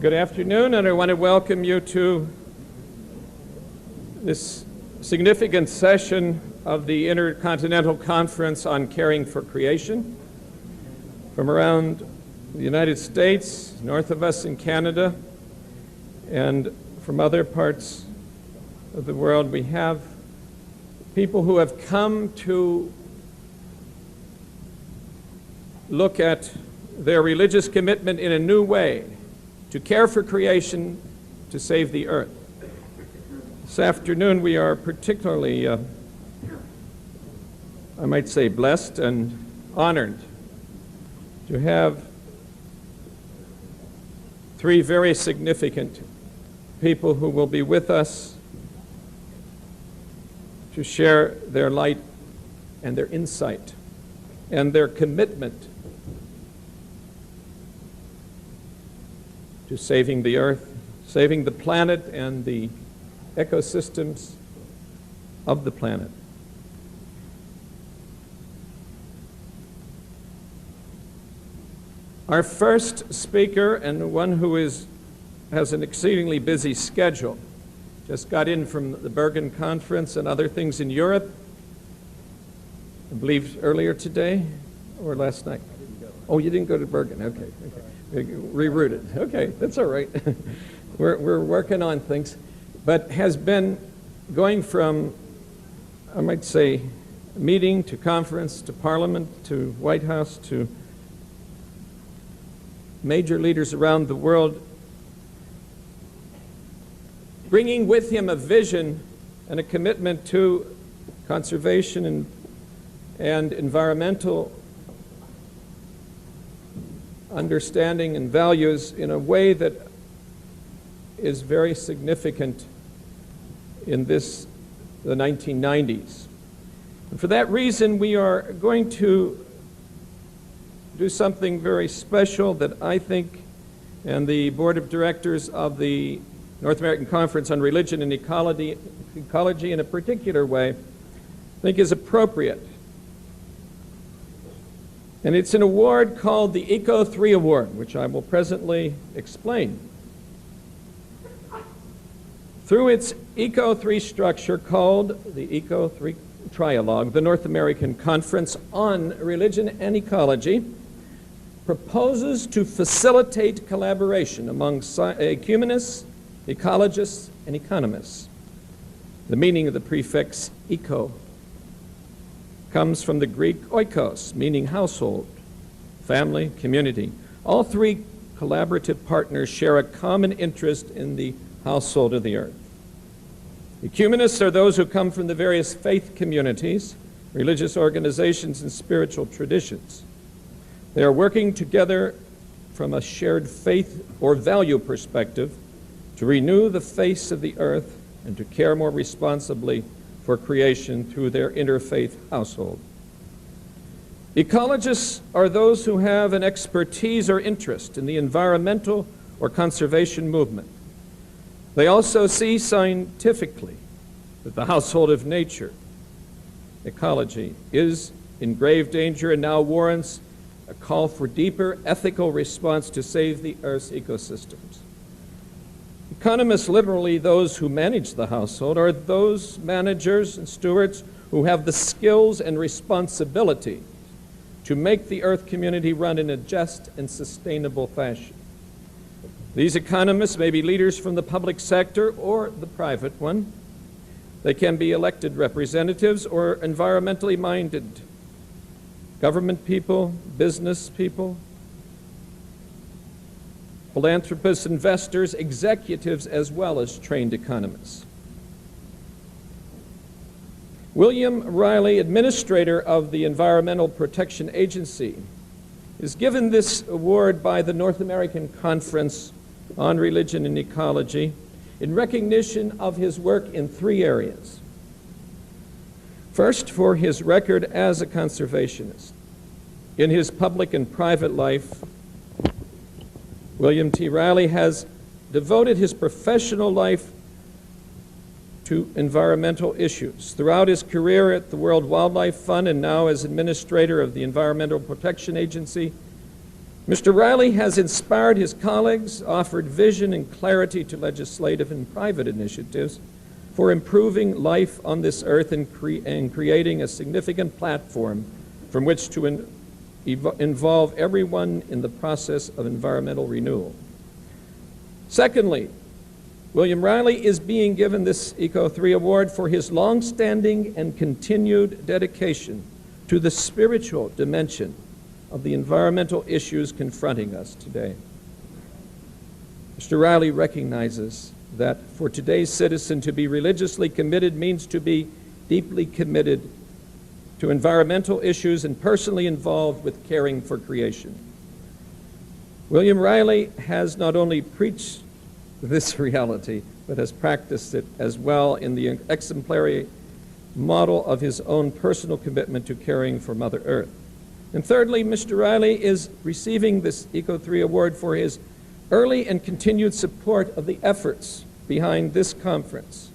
Good afternoon, and I want to welcome you to this significant session of the Intercontinental Conference on Caring for Creation. From around the United States, north of us in Canada, and from other parts of the world, we have people who have come to look at their religious commitment in a new way, to care for creation, to save the earth. This afternoon we are particularly, I might say, blessed and honored to have three very significant people who will be with us to share their light and their insight and their commitment to saving the earth, saving the planet and the ecosystems of the planet. Our first speaker, and one who has an exceedingly busy schedule, just got in from the Bergen Conference and other things in Europe, I believe earlier today or last night. Oh, you didn't go to Bergen, okay. Rerouted. Okay, that's all right. We're working on things, but has been going from, I might say, meeting to conference to Parliament to White House to major leaders around the world, bringing with him a vision and a commitment to conservation and environmental understanding and values in a way that is very significant in the 1990s. And for that reason, we are going to do something very special that I think, and the board of directors of the North American Conference on Religion and Ecology in a particular way, think is appropriate. And it's an award called the Eco3 Award, which I will presently explain. Through its Eco3 structure called the Eco3 Trialogue, the North American Conference on Religion and Ecology proposes to facilitate collaboration among ecumenists, ecologists, and economists. The meaning of the prefix eco comes from the Greek oikos, meaning household, family, community. All three collaborative partners share a common interest in the household of the earth. Ecumenists are those who come from the various faith communities, religious organizations, and spiritual traditions. They are working together from a shared faith or value perspective to renew the face of the earth and to care more responsibly for creation through their interfaith household. Ecologists are those who have an expertise or interest in the environmental or conservation movement. They also see scientifically that the household of nature, ecology, is in grave danger and now warrants a call for deeper ethical response to save the Earth's ecosystems. Economists, literally those who manage the household, are those managers and stewards who have the skills and responsibility to make the Earth community run in a just and sustainable fashion. These economists may be leaders from the public sector or the private one. They can be elected representatives or environmentally minded government people, business people, philanthropists, investors, executives, as well as trained economists. William Riley, administrator of the Environmental Protection Agency, is given this award by the North American Conference on Religion and Ecology in recognition of his work in three areas. First, for his record as a conservationist. In his public and private life, William T. Riley has devoted his professional life to environmental issues. Throughout his career at the World Wildlife Fund and now as administrator of the Environmental Protection Agency, Mr. Riley has inspired his colleagues, offered vision and clarity to legislative and private initiatives for improving life on this earth and creating a significant platform from which to involve everyone in the process of environmental renewal. Secondly, William Riley is being given this ECO3 award for his long-standing and continued dedication to the spiritual dimension of the environmental issues confronting us today. Mr. Riley recognizes that for today's citizen, to be religiously committed means to be deeply committed to environmental issues and personally involved with caring for creation. William Riley has not only preached this reality, but has practiced it as well in the exemplary model of his own personal commitment to caring for Mother Earth. And thirdly, Mr. Riley is receiving this ECO3 award for his early and continued support of the efforts behind this conference.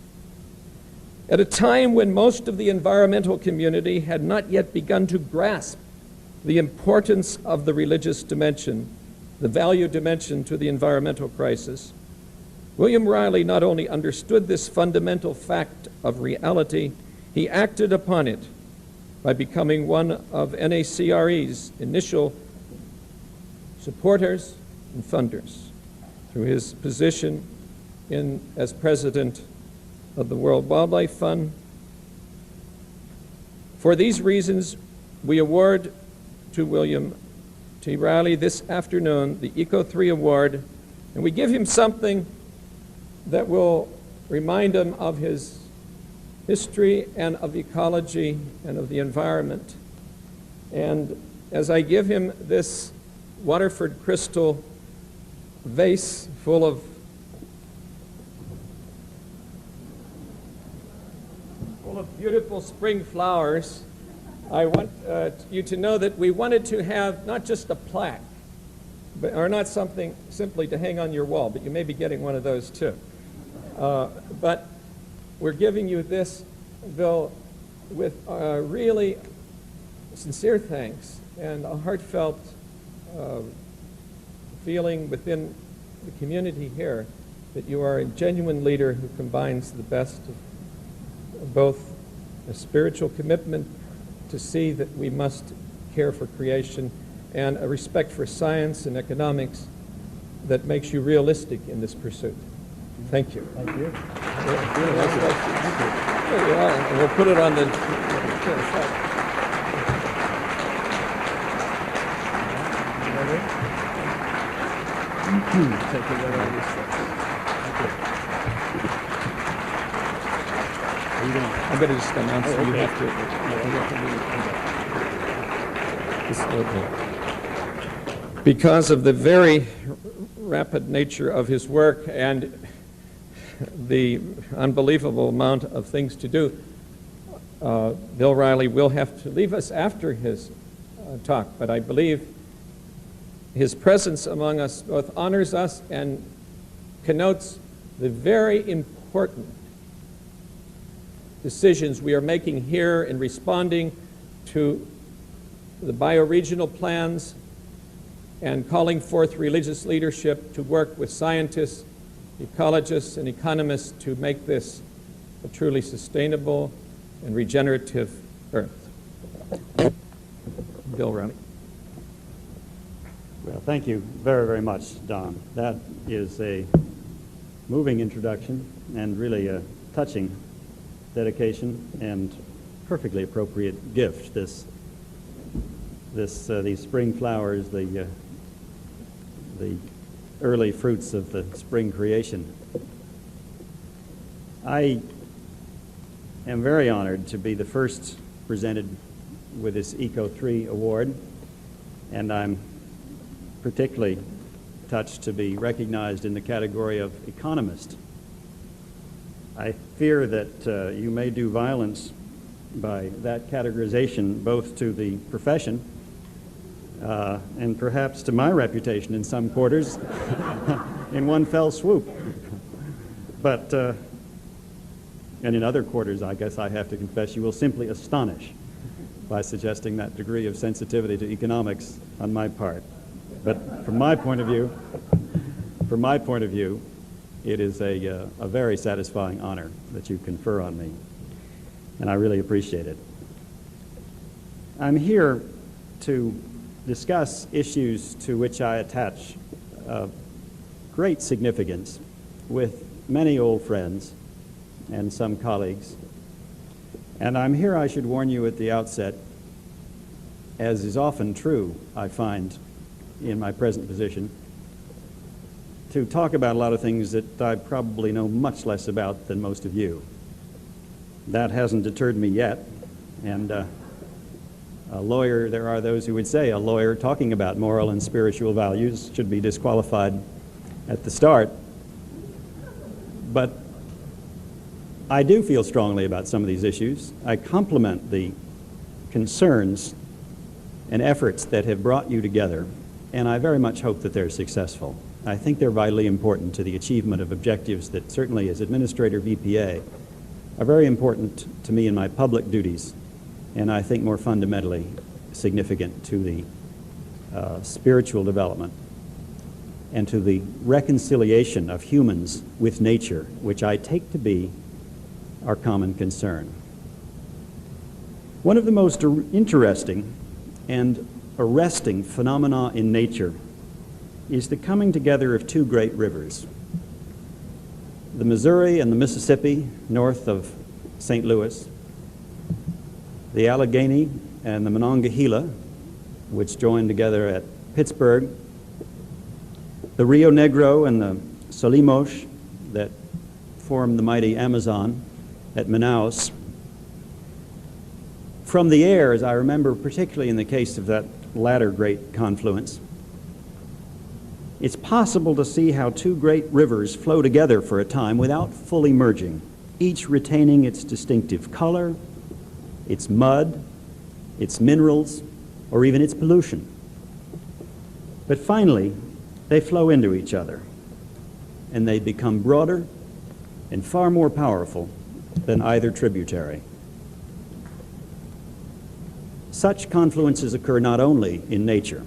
At a time when most of the environmental community had not yet begun to grasp the importance of the religious dimension, the value dimension to the environmental crisis, William Riley not only understood this fundamental fact of reality, he acted upon it by becoming one of NACRE's initial supporters and funders through his position as president of the World Wildlife Fund. For these reasons, we award to William T. Riley this afternoon the ECO3 Award, and we give him something that will remind him of his history and of ecology and of the environment. And as I give him this Waterford crystal vase full of beautiful spring flowers, I want you to know that we wanted to have not just a plaque, or not something simply to hang on your wall, but you may be getting one of those too. But we're giving you this, Bill, with really sincere thanks and a heartfelt feeling within the community here that you are a genuine leader who combines the best of both a spiritual commitment to see that we must care for creation and a respect for science and economics that makes you realistic in this pursuit. Thank you. Thank you. There you are. And we'll put it on the... I'm going to just announce that you have to... Because of the very rapid nature of his work and the unbelievable amount of things to do, Bill Riley will have to leave us after his talk, but I believe his presence among us both honors us and connotes the very important decisions we are making here in responding to the bioregional plans and calling forth religious leadership to work with scientists, ecologists, and economists to make this a truly sustainable and regenerative Earth. Bill Riley. Well, thank you very, very much, Don. That is a moving introduction and really a touching dedication and perfectly appropriate gift. These spring flowers, the early fruits of the spring creation. I am very honored to be the first presented with this ECO3 award, and I'm particularly touched to be recognized in the category of economist. I fear that you may do violence by that categorization both to the profession and perhaps to my reputation in some quarters in one fell swoop. But, and in other quarters, I guess I have to confess, you will simply astonish by suggesting that degree of sensitivity to economics on my part. But from my point of view, it is a very satisfying honor that you confer on me, and I really appreciate it. I'm here to discuss issues to which I attach great significance with many old friends and some colleagues. And I'm here, I should warn you at the outset, as is often true, I find, in my present position, to talk about a lot of things that I probably know much less about than most of you. That hasn't deterred me yet, and a lawyer, there are those who would say a lawyer talking about moral and spiritual values should be disqualified at the start. But I do feel strongly about some of these issues. I compliment the concerns and efforts that have brought you together, and I very much hope that they're successful. I think they're vitally important to the achievement of objectives that certainly as administrator of EPA are very important to me in my public duties, and I think more fundamentally significant to the spiritual development and to the reconciliation of humans with nature, which I take to be our common concern. One of the most interesting and arresting phenomena in nature is the coming together of two great rivers, the Missouri and the Mississippi north of St. Louis, the Allegheny and the Monongahela, which join together at Pittsburgh, the Rio Negro and the Solimões that form the mighty Amazon at Manaus. From the air, as I remember, particularly in the case of that latter great confluence, it's possible to see how two great rivers flow together for a time without fully merging, each retaining its distinctive color, its mud, its minerals, or even its pollution. But finally, they flow into each other, and they become broader and far more powerful than either tributary. Such confluences occur not only in nature.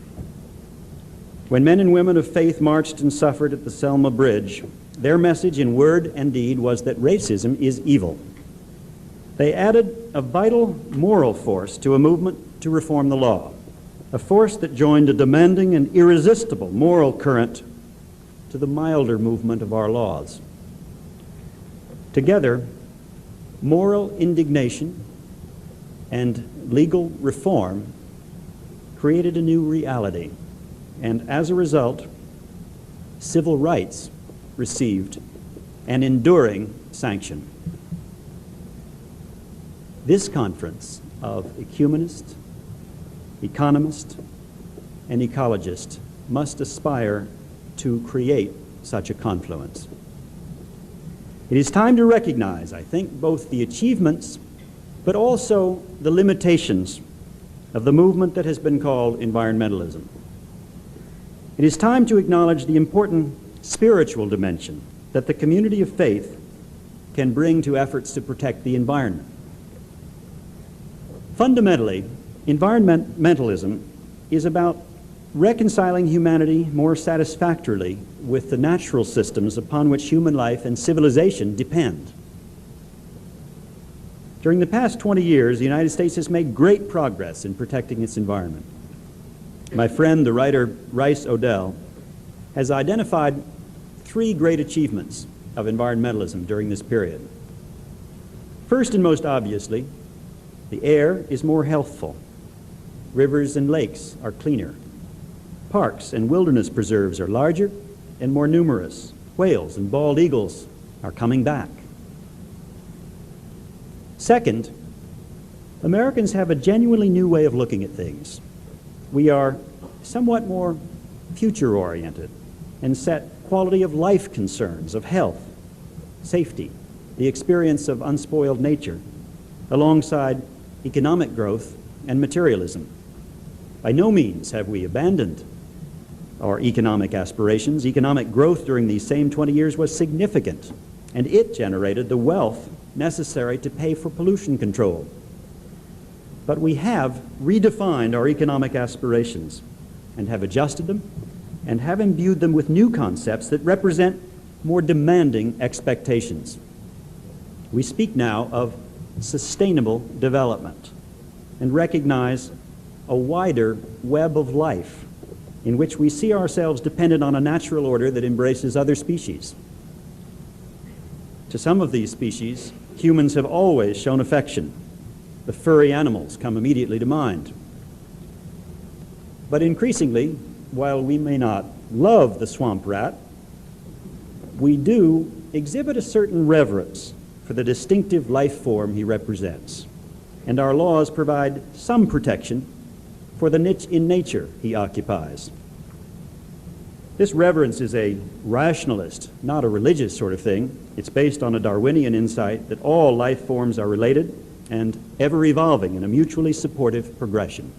When men and women of faith marched and suffered at the Selma Bridge, their message in word and deed was that racism is evil. They added a vital moral force to a movement to reform the law, a force that joined a demanding and irresistible moral current to the milder movement of our laws. Together, moral indignation and legal reform created a new reality, and as a result, civil rights received an enduring sanction. This conference of ecumenists, economists, and ecologists must aspire to create such a confluence. It is time to recognize, I think, both the achievements but also the limitations of the movement that has been called environmentalism. It is time to acknowledge the important spiritual dimension that the community of faith can bring to efforts to protect the environment. Fundamentally, environmentalism is about reconciling humanity more satisfactorily with the natural systems upon which human life and civilization depend. During the past 20 years, the United States has made great progress in protecting its environment. My friend, the writer Rice Odell, has identified three great achievements of environmentalism during this period. First and most obviously, the air is more healthful. Rivers and lakes are cleaner. Parks and wilderness preserves are larger and more numerous. Whales and bald eagles are coming back. Second, Americans have a genuinely new way of looking at things. We are somewhat more future-oriented and set quality of life concerns of health, safety, the experience of unspoiled nature, alongside economic growth and materialism. By no means have we abandoned our economic aspirations. Economic growth during these same 20 years was significant, and it generated the wealth necessary to pay for pollution control. But we have redefined our economic aspirations and have adjusted them and have imbued them with new concepts that represent more demanding expectations. We speak now of sustainable development and recognize a wider web of life in which we see ourselves dependent on a natural order that embraces other species. To some of these species, humans have always shown affection. The furry animals come immediately to mind. But increasingly, while we may not love the swamp rat, we do exhibit a certain reverence for the distinctive life form he represents, and our laws provide some protection for the niche in nature he occupies. This reverence is a rationalist, not a religious sort of thing. It's based on a Darwinian insight that all life forms are related and ever evolving in a mutually supportive progression.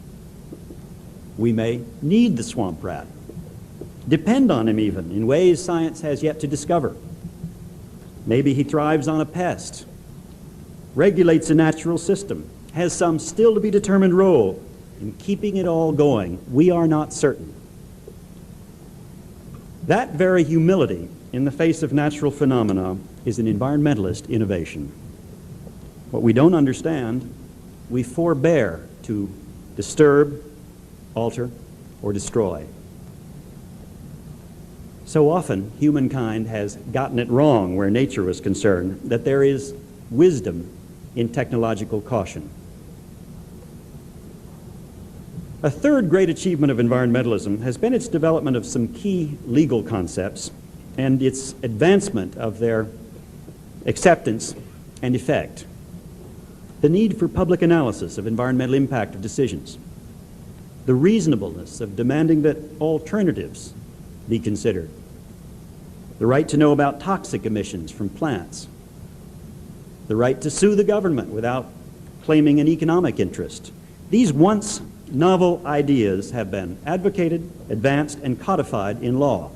We may need the swamp rat, depend on him even in ways science has yet to discover. Maybe he thrives on a pest, regulates a natural system, has some still to be determined role in keeping it all going. We are not certain. That very humility in the face of natural phenomena is an environmentalist innovation. What we don't understand, we forbear to disturb, alter, or destroy. So often, humankind has gotten it wrong where nature was concerned, that there is wisdom in technological caution. A third great achievement of environmentalism has been its development of some key legal concepts and its advancement of their acceptance and effect. The need for public analysis of environmental impact of decisions, the reasonableness of demanding that alternatives be considered, the right to know about toxic emissions from plants, the right to sue the government without claiming an economic interest. These once novel ideas have been advocated, advanced, and codified in law.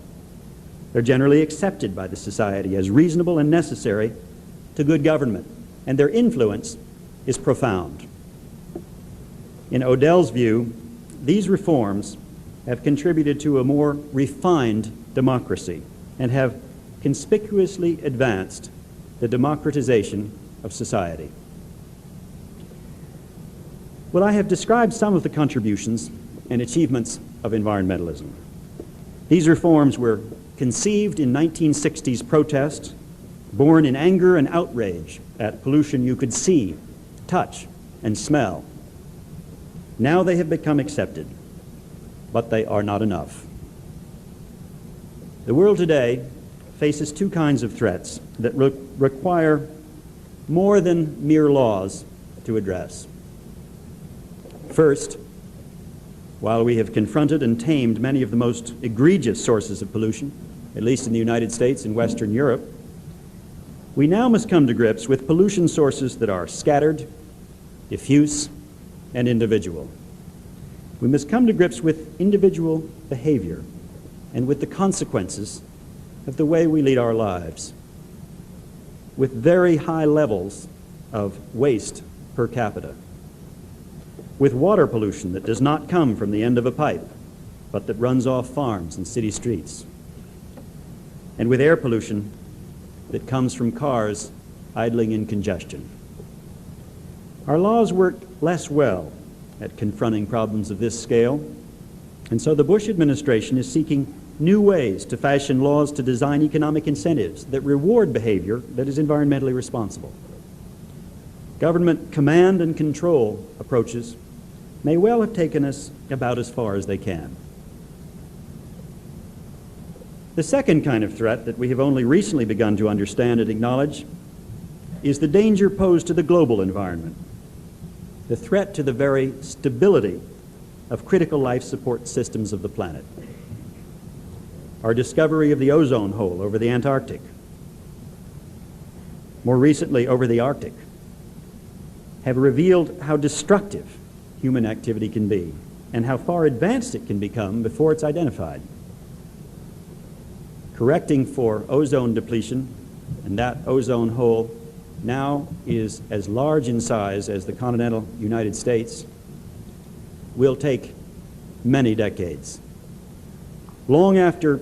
They're generally accepted by the society as reasonable and necessary to good government, and their influence is profound. In Odell's view, these reforms have contributed to a more refined democracy and have conspicuously advanced the democratization of society. Well, I have described some of the contributions and achievements of environmentalism. These reforms were conceived in 1960s protest, born in anger and outrage at pollution you could see, touch, and smell. Now they have become accepted, but they are not enough. The world today faces two kinds of threats that require more than mere laws to address. First, while we have confronted and tamed many of the most egregious sources of pollution, at least in the United States and Western Europe, we now must come to grips with pollution sources that are scattered, diffuse, and individual. We must come to grips with individual behavior and with the consequences of the way we lead our lives, with very high levels of waste per capita, with water pollution that does not come from the end of a pipe, but that runs off farms and city streets, and with air pollution that comes from cars idling in congestion. Our laws work less well at confronting problems of this scale, and so the Bush administration is seeking new ways to fashion laws to design economic incentives that reward behavior that is environmentally responsible. Government command and control approaches may well have taken us about as far as they can. The second kind of threat that we have only recently begun to understand and acknowledge is the danger posed to the global environment, the threat to the very stability of critical life support systems of the planet. Our discovery of the ozone hole over the Antarctic, more recently over the Arctic, have revealed how destructive human activity can be and how far advanced it can become before it's identified. Correcting for ozone depletion, and that ozone hole now is as large in size as the continental United States, will take many decades. Long after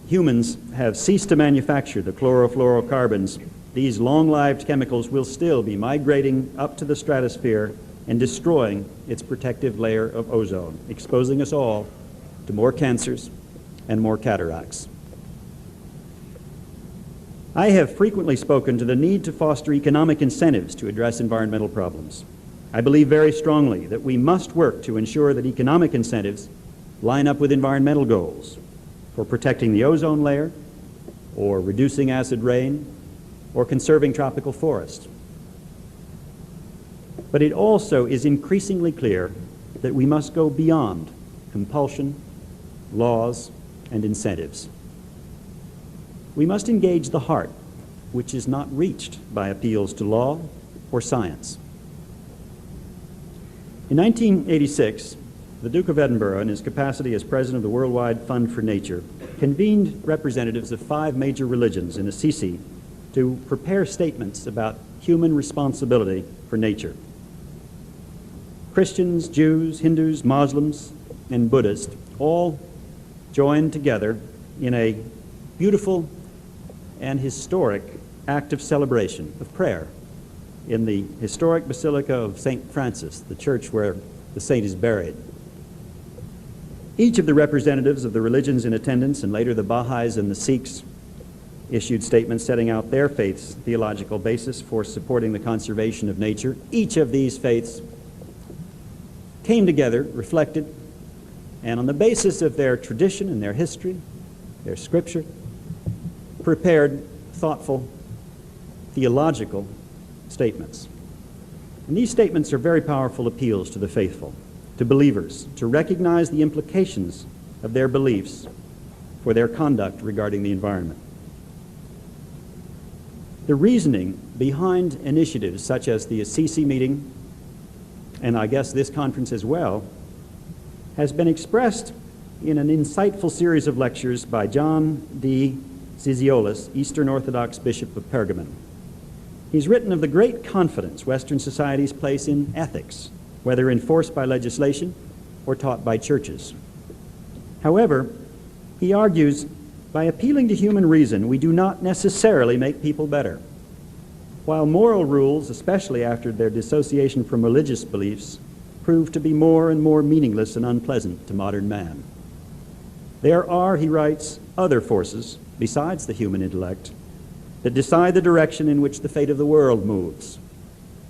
humans have ceased to manufacture the chlorofluorocarbons, these long-lived chemicals will still be migrating up to the stratosphere and destroying its protective layer of ozone, exposing us all to more cancers and more cataracts. I have frequently spoken to the need to foster economic incentives to address environmental problems. I believe very strongly that we must work to ensure that economic incentives line up with environmental goals for protecting the ozone layer, or reducing acid rain, or conserving tropical forests. But it also is increasingly clear that we must go beyond compulsion, laws, and incentives. We must engage the heart, which is not reached by appeals to law or science. In 1986, the Duke of Edinburgh, in his capacity as president of the Worldwide Fund for Nature, convened representatives of 5 major religions in Assisi to prepare statements about human responsibility for nature. Christians, Jews, Hindus, Muslims, and Buddhists all joined together in a beautiful and historic act of celebration, of prayer, in the historic Basilica of St. Francis, the church where the saint is buried. Each of the representatives of the religions in attendance, and later the Baha'is and the Sikhs, issued statements setting out their faith's theological basis for supporting the conservation of nature. Each of these faiths came together, reflected, and on the basis of their tradition and their history, their scripture, prepared thoughtful theological statements. And these statements are very powerful appeals to the faithful, to believers, to recognize the implications of their beliefs for their conduct regarding the environment. The reasoning behind initiatives such as the Assisi meeting, and I guess this conference as well, has been expressed in an insightful series of lectures by John D. Zizioulas, Eastern Orthodox Bishop of Pergamon. He's written of the great confidence Western societies place in ethics, whether enforced by legislation or taught by churches. However, he argues, by appealing to human reason, we do not necessarily make people better. While moral rules, especially after their dissociation from religious beliefs, prove to be more and more meaningless and unpleasant to modern man. There are, he writes, other forces, besides the human intellect, that decide the direction in which the fate of the world moves.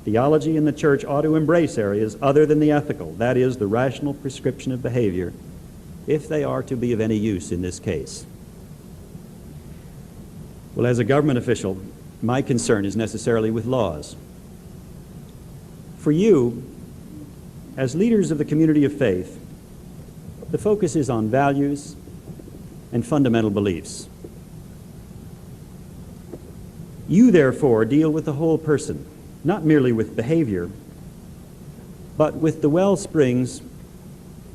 Theology and the church ought to embrace areas other than the ethical, that is, the rational prescription of behavior, if they are to be of any use in this case. Well, as a government official, my concern is necessarily with laws. For you, as leaders of the community of faith, the focus is on values and fundamental beliefs. You, therefore, deal with the whole person, not merely with behavior, but with the well springs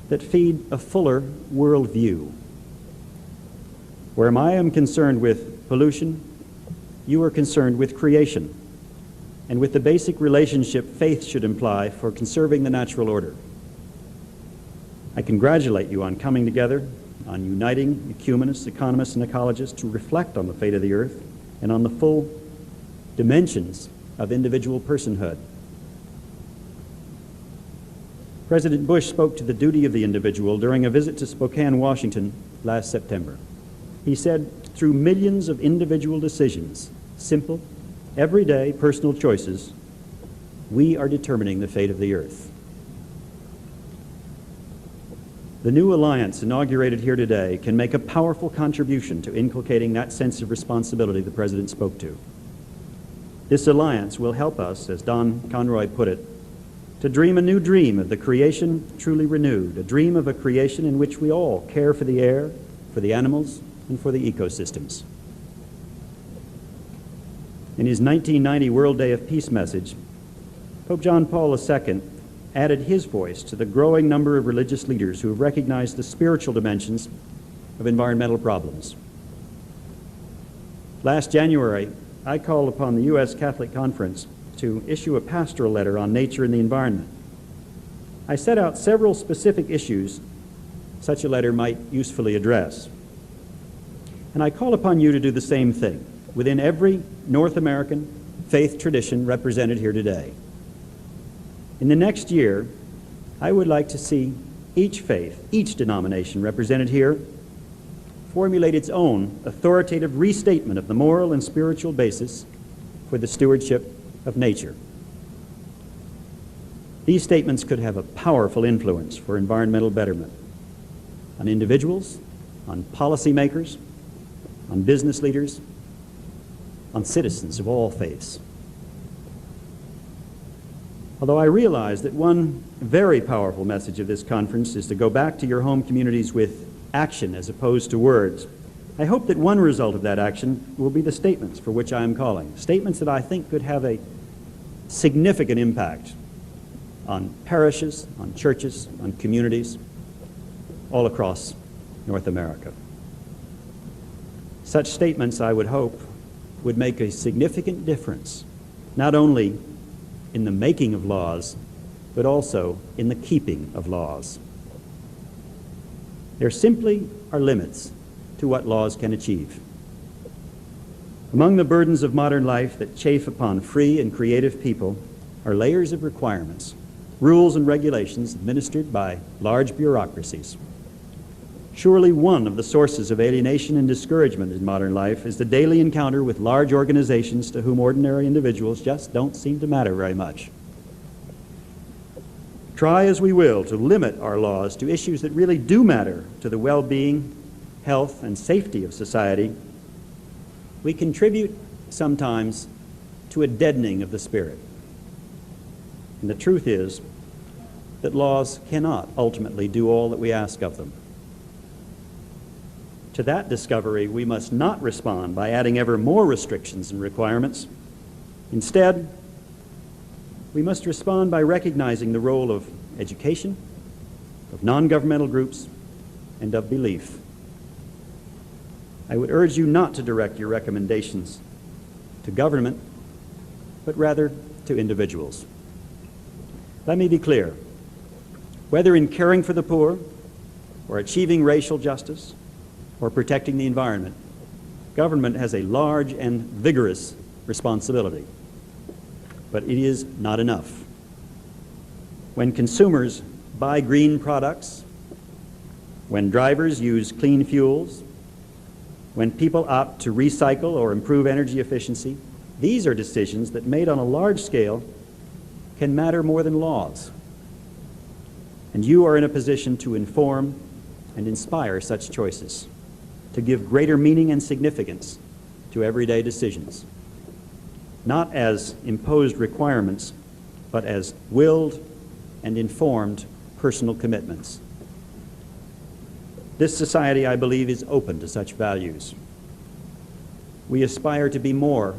that feed a fuller worldview. Where I am concerned with pollution, you are concerned with creation and with the basic relationship faith should imply for conserving the natural order. I congratulate you on coming together, on uniting ecumenists, economists, and ecologists to reflect on the fate of the earth and on the full dimensions of individual personhood. President Bush spoke to the duty of the individual during a visit to Spokane, Washington last September. He said, through millions of individual decisions, simple, everyday personal choices, we are determining the fate of the earth. The new alliance inaugurated here today can make a powerful contribution to inculcating that sense of responsibility the President spoke to. This alliance will help us, as Don Conroy put it, to dream a new dream of the creation truly renewed, a dream of a creation in which we all care for the air, for the animals, and for the ecosystems. In his 1990 World Day of Peace message, Pope John Paul II added his voice to the growing number of religious leaders who have recognized the spiritual dimensions of environmental problems. Last January, I called upon the U.S. Catholic Conference to issue a pastoral letter on nature and the environment. I set out several specific issues such a letter might usefully address. And I call upon you to do the same thing within every North American faith tradition represented here today. In the next year, I would like to see each faith, each denomination represented here, formulate its own authoritative restatement of the moral and spiritual basis for the stewardship of nature. These statements could have a powerful influence for environmental betterment on individuals, on policymakers, on business leaders, on citizens of all faiths. Although I realize that one very powerful message of this conference is to go back to your home communities with action as opposed to words, I hope that one result of that action will be the statements for which I am calling, statements that I think could have a significant impact on parishes, on churches, on communities all across North America. Such statements, I would hope, would make a significant difference, not only in the making of laws, but also in the keeping of laws. There simply are limits to what laws can achieve. Among the burdens of modern life that chafe upon free and creative people are layers of requirements, rules and regulations administered by large bureaucracies. Surely one of the sources of alienation and discouragement in modern life is the daily encounter with large organizations to whom ordinary individuals just don't seem to matter very much. Try as we will to limit our laws to issues that really do matter to the well-being, health, and safety of society, we contribute sometimes to a deadening of the spirit. And the truth is that laws cannot ultimately do all that we ask of them. To that discovery, we must not respond by adding ever more restrictions and requirements. Instead, we must respond by recognizing the role of education, of non-governmental groups, and of belief. I would urge you not to direct your recommendations to government, but rather to individuals. Let me be clear. Whether in caring for the poor, or achieving racial justice, or protecting the environment, government has a large and vigorous responsibility. But it is not enough. When consumers buy green products, when drivers use clean fuels, when people opt to recycle or improve energy efficiency, these are decisions that, made on a large scale, can matter more than laws. And you are in a position to inform and inspire such choices, to give greater meaning and significance to everyday decisions, not as imposed requirements, but as willed and informed personal commitments. This society, I believe, is open to such values. We aspire to be more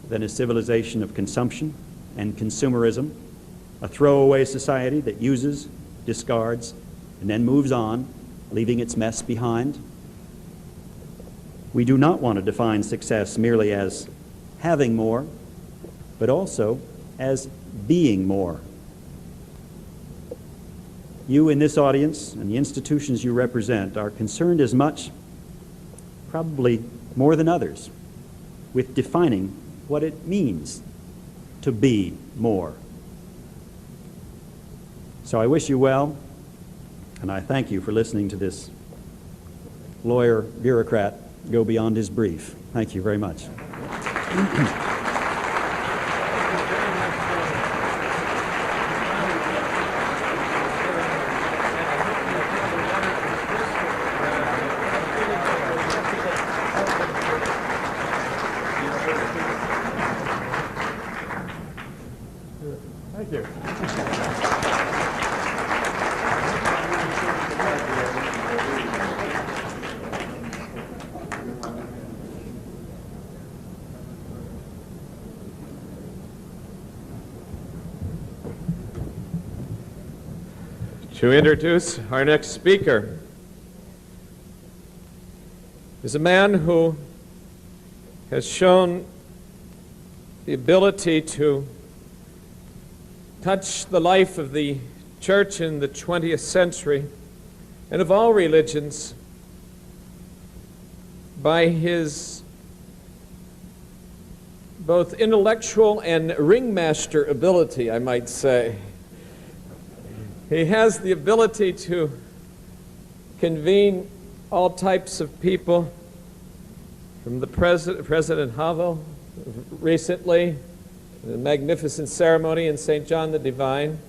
than a civilization of consumption and consumerism, a throwaway society that uses, discards, and then moves on, leaving its mess behind. We do not want to define success merely as having more, but also as being more. You in this audience and the institutions you represent are concerned as much, probably more than others, with defining what it means to be more. So I wish you well, and I thank you for listening to this lawyer bureaucrat go beyond his brief. Thank you very much. Thank you. To introduce our next speaker is a man who has shown the ability to touch the life of the church in the 20th century and of all religions by his both intellectual and ringmaster ability, I might say. He has the ability to convene all types of people, from the President Havel recently, the magnificent ceremony in St. John the Divine,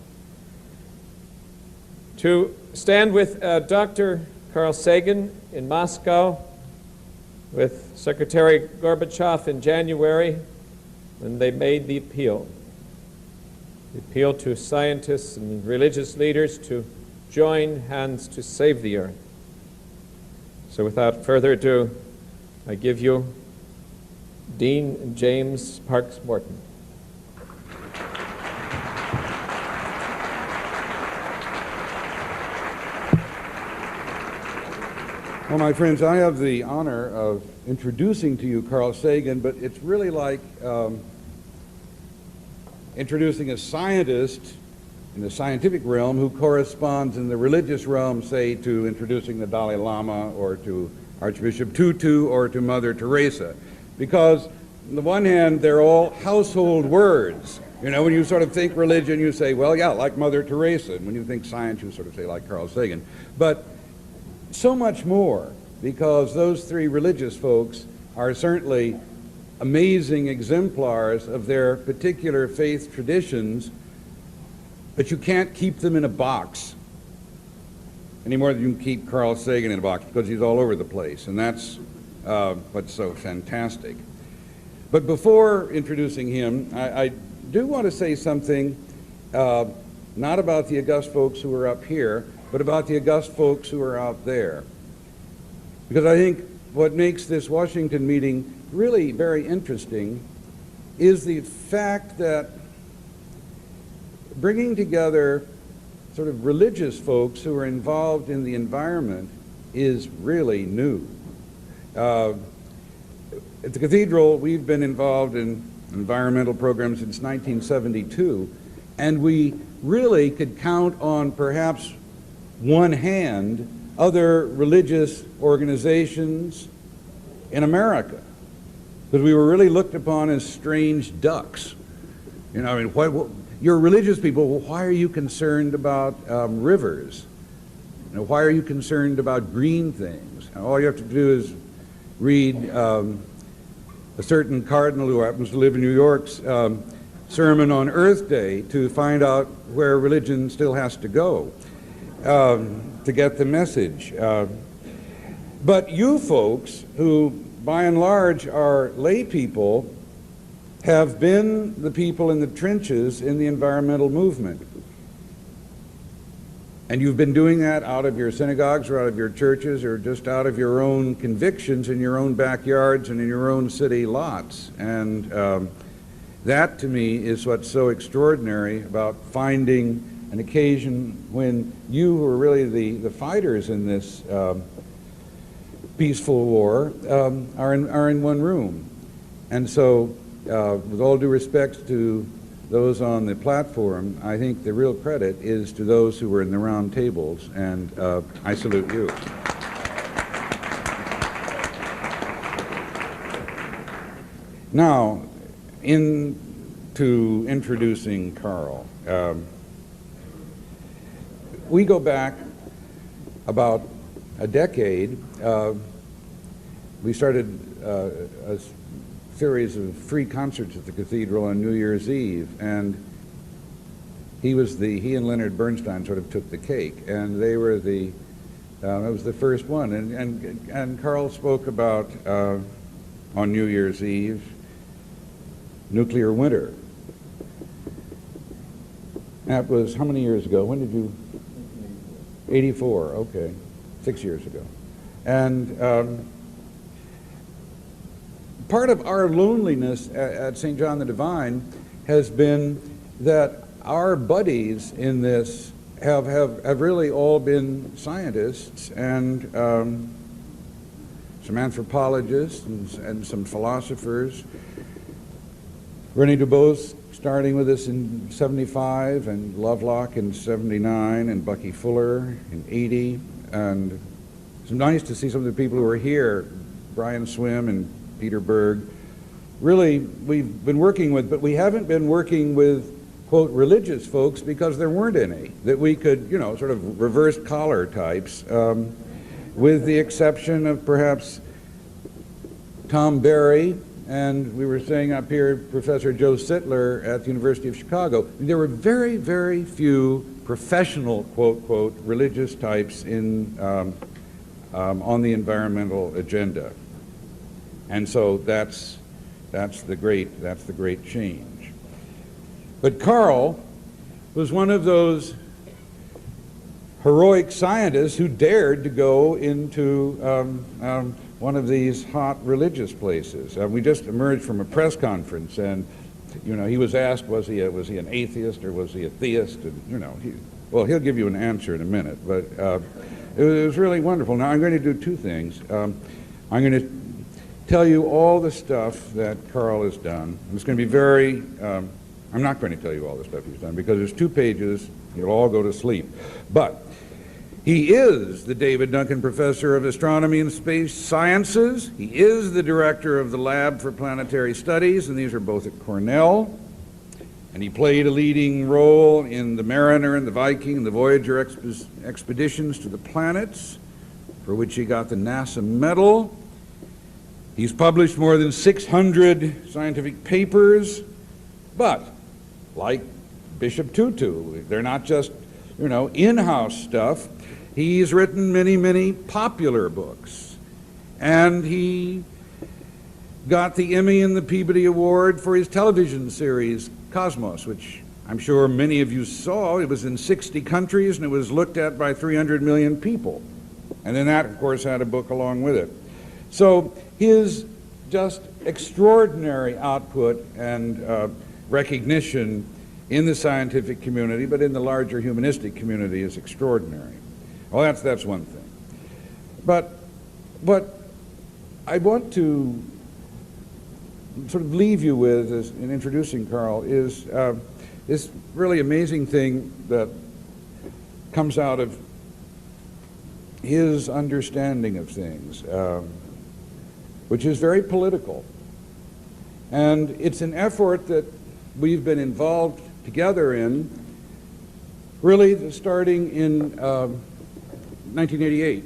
to stand with Dr. Carl Sagan in Moscow, with Secretary Gorbachev in January, when they made the appeal to scientists and religious leaders to join hands to save the earth. So without further ado, I give you Dean James Parks Morton. Well, my friends, I have the honor of introducing to you Carl Sagan, but it's really like introducing a scientist in the scientific realm who corresponds in the religious realm, say, to introducing the Dalai Lama or to Archbishop Tutu or to Mother Teresa. Because on the one hand, they're all household words. You know, when you sort of think religion, you say, well, yeah, like Mother Teresa. And when you think science, you sort of say, like Carl Sagan. But so much more, because those three religious folks are certainly amazing exemplars of their particular faith traditions, but you can't keep them in a box any more than you can keep Carl Sagan in a box, because he's all over the place, and that's what's so fantastic. But before introducing him, I do want to say something not about the august folks who are up here, but about the august folks who are out there. Because I think what makes this Washington meeting really very interesting is the fact that bringing together sort of religious folks who are involved in the environment is really new. At the Cathedral, we've been involved in environmental programs since 1972, and we really could count on perhaps one hand other religious organizations in America, because we were really looked upon as strange ducks. You know, I mean, you're religious people, well, why are you concerned about rivers? You know, why are you concerned about green things? And all you have to do is read a certain cardinal who happens to live in New York's sermon on Earth Day to find out where religion still has to go to get the message. But you folks, who by and large are lay people, have been the people in the trenches in the environmental movement. And you've been doing that out of your synagogues or out of your churches or just out of your own convictions in your own backyards and in your own city lots. And that, to me, is what's so extraordinary about finding an occasion when you, who are really the fighters in this peaceful war, are in one room. And so, with all due respect to those on the platform, I think the real credit is to those who were in the round tables, and I salute you. Now, into introducing Carl. We go back about a decade. We started a series of free concerts at the Cathedral on New Year's Eve, and he and Leonard Bernstein sort of took the cake, and they were it was the first one, and Carl spoke about on New Year's Eve, nuclear winter. That was how many years ago? When did you? 84, okay, 6 years ago. And part of our loneliness at St. John the Divine has been that our buddies in this have really all been scientists and some anthropologists and some philosophers. René Dubose starting with us in 75, and Lovelock in 79, and Bucky Fuller in 80, and it's nice to see some of the people who are here, Brian Swim and Peter Berg. Really, we've been working with, but we haven't been working with, quote, religious folks because there weren't any that we could, you know, sort of reverse collar types, with the exception of perhaps Tom Berry, and we were saying up here, Professor Joe Sittler at the University of Chicago. There were very, very few professional, quote, quote, religious types in, on the environmental agenda. And so that's the great change. But Carl was one of those heroic scientists who dared to go into one of these hot religious places. We just emerged from a press conference, and you know, he was asked, was he an atheist or was he a theist? And you know, he'll give you an answer in a minute. But it was really wonderful. Now I'm going to do two things. I'm going to tell you all the stuff that Carl has done. It's going to be very. I'm not going to tell you all the stuff he's done because there's 2 pages. You'll all go to sleep. But he is the David Duncan Professor of Astronomy and Space Sciences. He is the director of the Lab for Planetary Studies, and these are both at Cornell. And he played a leading role in the Mariner and the Viking and the Voyager expeditions to the planets, for which he got the NASA medal. He's published more than 600 scientific papers, but like Bishop Tutu, they're not just, you know, in-house stuff. He's written many, many popular books, and he got the Emmy and the Peabody Award for his television series, Cosmos, which I'm sure many of you saw. It was in 60 countries, and it was looked at by 300 million people. And then that, of course, had a book along with it. So his just extraordinary output and recognition in the scientific community, but in the larger humanistic community, is extraordinary. Well, that's one thing. But what I want to sort of leave you with in introducing Carl is this really amazing thing that comes out of his understanding of things, which is very political. And it's an effort that we've been involved together in, really starting in 1988,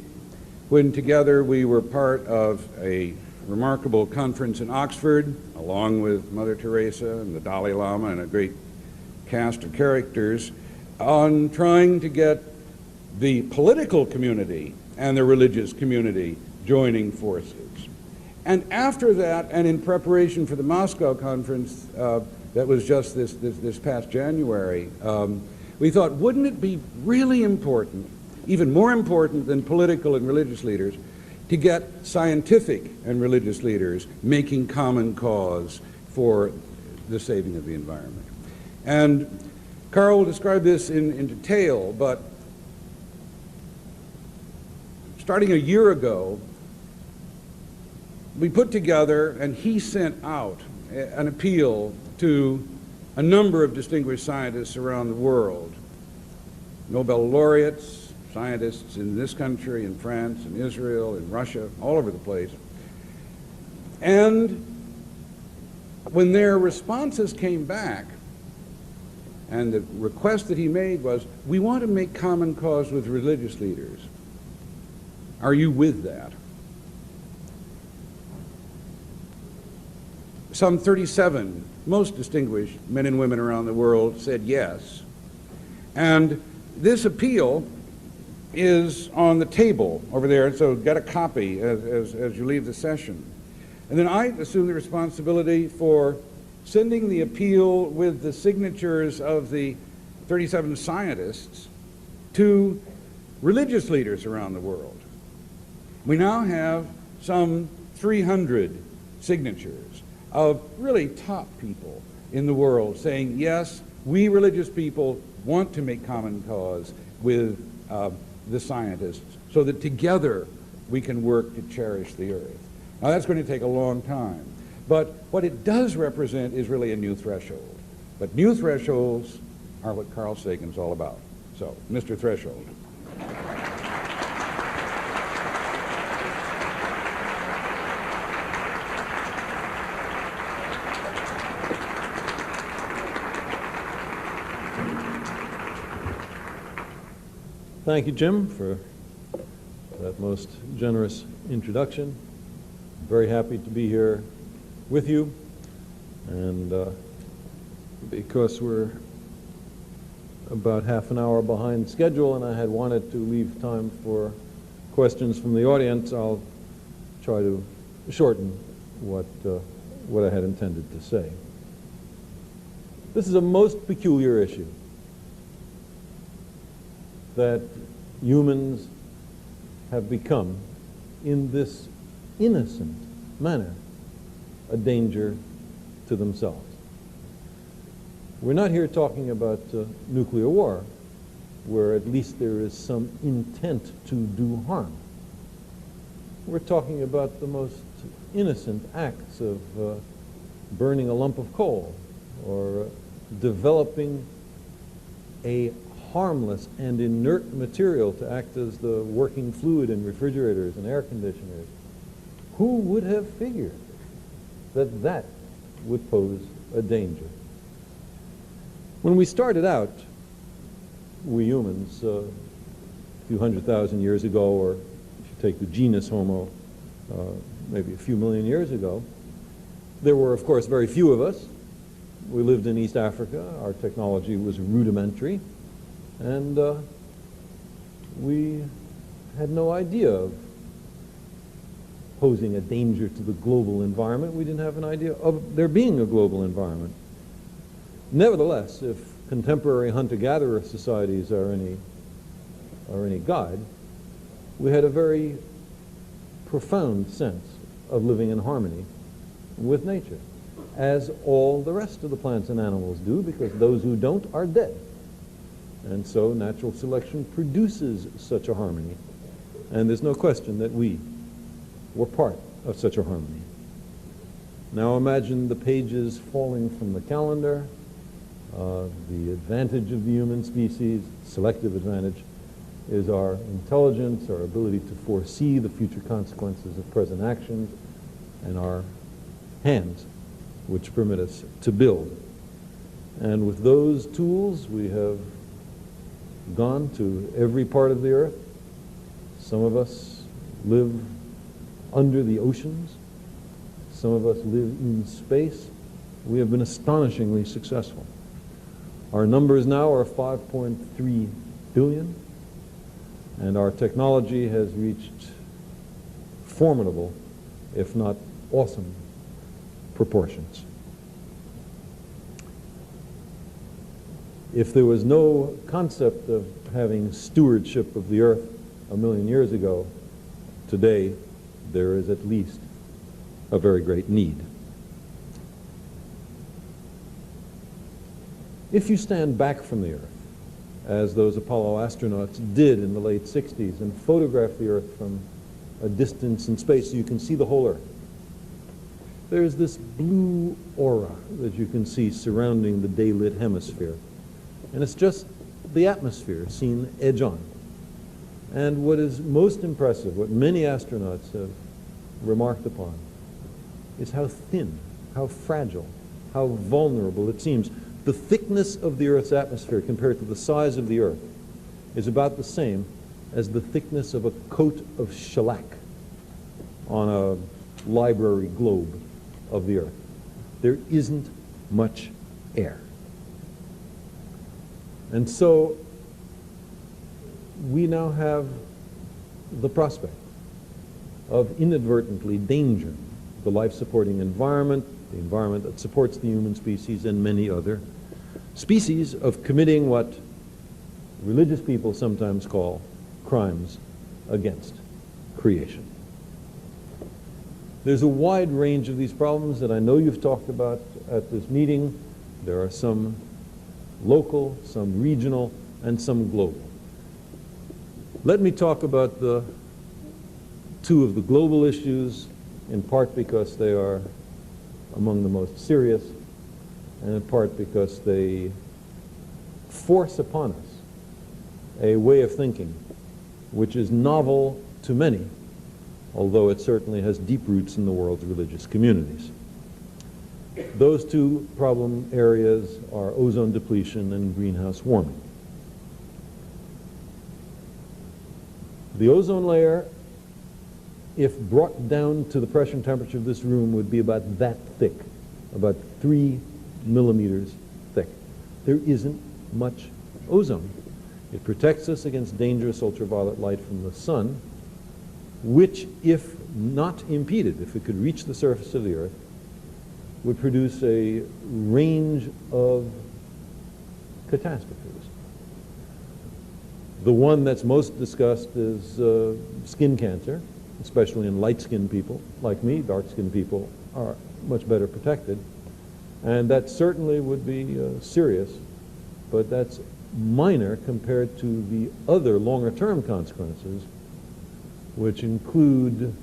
when together we were part of a remarkable conference in Oxford, along with Mother Teresa and the Dalai Lama and a great cast of characters, on trying to get the political community and the religious community joining forces. And after that, and in preparation for the Moscow conference that was just this past January, we thought, wouldn't it be really important, even more important than political and religious leaders, to get scientific and religious leaders making common cause for the saving of the environment. And Carl will describe this in detail, but starting a year ago, we put together, and he sent out an appeal to a number of distinguished scientists around the world, Nobel laureates, scientists in this country, in France, in Israel, in Russia, all over the place. And when their responses came back, and the request that he made was, we want to make common cause with religious leaders. Are you with that? Some 37 most distinguished men and women around the world said yes. And this appeal is on the table over there, so get a copy as you leave the session. And then I assume the responsibility for sending the appeal with the signatures of the 37 scientists to religious leaders around the world. We now have some 300 signatures of really top people in the world saying, yes, we religious people want to make common cause with the scientists so that together we can work to cherish the earth. Now that's going to take a long time, but what it does represent is really a new threshold. But new thresholds are what Carl Sagan's all about. So, Mr. Threshold. Thank you, Jim, for that most generous introduction. I'm very happy to be here with you, and because we're about half an hour behind schedule and I had wanted to leave time for questions from the audience, I'll try to shorten what I had intended to say. This is a most peculiar issue, that humans have become, in this innocent manner, a danger to themselves. We're not here talking about nuclear war, where at least there is some intent to do harm. We're talking about the most innocent acts of burning a lump of coal or developing a harmless and inert material to act as the working fluid in refrigerators and air conditioners. Who would have figured that that would pose a danger? When we started out, we humans, a few 100,000 years ago, or if you take the genus Homo, maybe a few million years ago, there were, of course, very few of us. We lived in East Africa. Our technology was rudimentary, and we had no idea of posing a danger to the global environment. We didn't have an idea of there being a global environment. Nevertheless, if contemporary hunter-gatherer societies are any guide, we had a very profound sense of living in harmony with nature, as all the rest of the plants and animals do, because those who don't are dead. And so natural selection produces such a harmony. And there's no question that we were part of such a harmony. Now imagine the pages falling from the calendar. The advantage of the human species, selective advantage, is our intelligence, our ability to foresee the future consequences of present actions, and our hands, which permit us to build. And with those tools, we have gone to every part of the earth. Some of us live under the oceans. Some of us live in space. We have been astonishingly successful. Our numbers now are 5.3 billion, and our technology has reached formidable, if not awesome, proportions. If there was no concept of having stewardship of the earth a million years ago, today there is at least a very great need. If you stand back from the earth, as those Apollo astronauts did in the late 60s, and photograph the earth from a distance in space so you can see the whole earth, there's this blue aura that you can see surrounding the daylit hemisphere. And it's just the atmosphere seen edge on. And what is most impressive, what many astronauts have remarked upon, is how thin, how fragile, how vulnerable it seems. The thickness of the Earth's atmosphere compared to the size of the Earth is about the same as the thickness of a coat of shellac on a library globe of the Earth. There isn't much air. And so we now have the prospect of inadvertently endangering the life-supporting environment, the environment that supports the human species and many other species, of committing what religious people sometimes call crimes against creation. There's a wide range of these problems that I know you've talked about at this meeting. There are some local, some regional, and some global. Let me talk about the two of the global issues, in part because they are among the most serious, and in part because they force upon us a way of thinking which is novel to many, although it certainly has deep roots in the world's religious communities. Those two problem areas are ozone depletion and greenhouse warming. The ozone layer, if brought down to the pressure and temperature of this room, would be about that thick, about 3 millimeters thick. There isn't much ozone. It protects us against dangerous ultraviolet light from the sun, which, if not impeded, if it could reach the surface of the Earth, would produce a range of catastrophes. The one that's most discussed is skin cancer, especially in light-skinned people like me. Dark-skinned people are much better protected. And that certainly would be serious, but that's minor compared to the other longer-term consequences, which include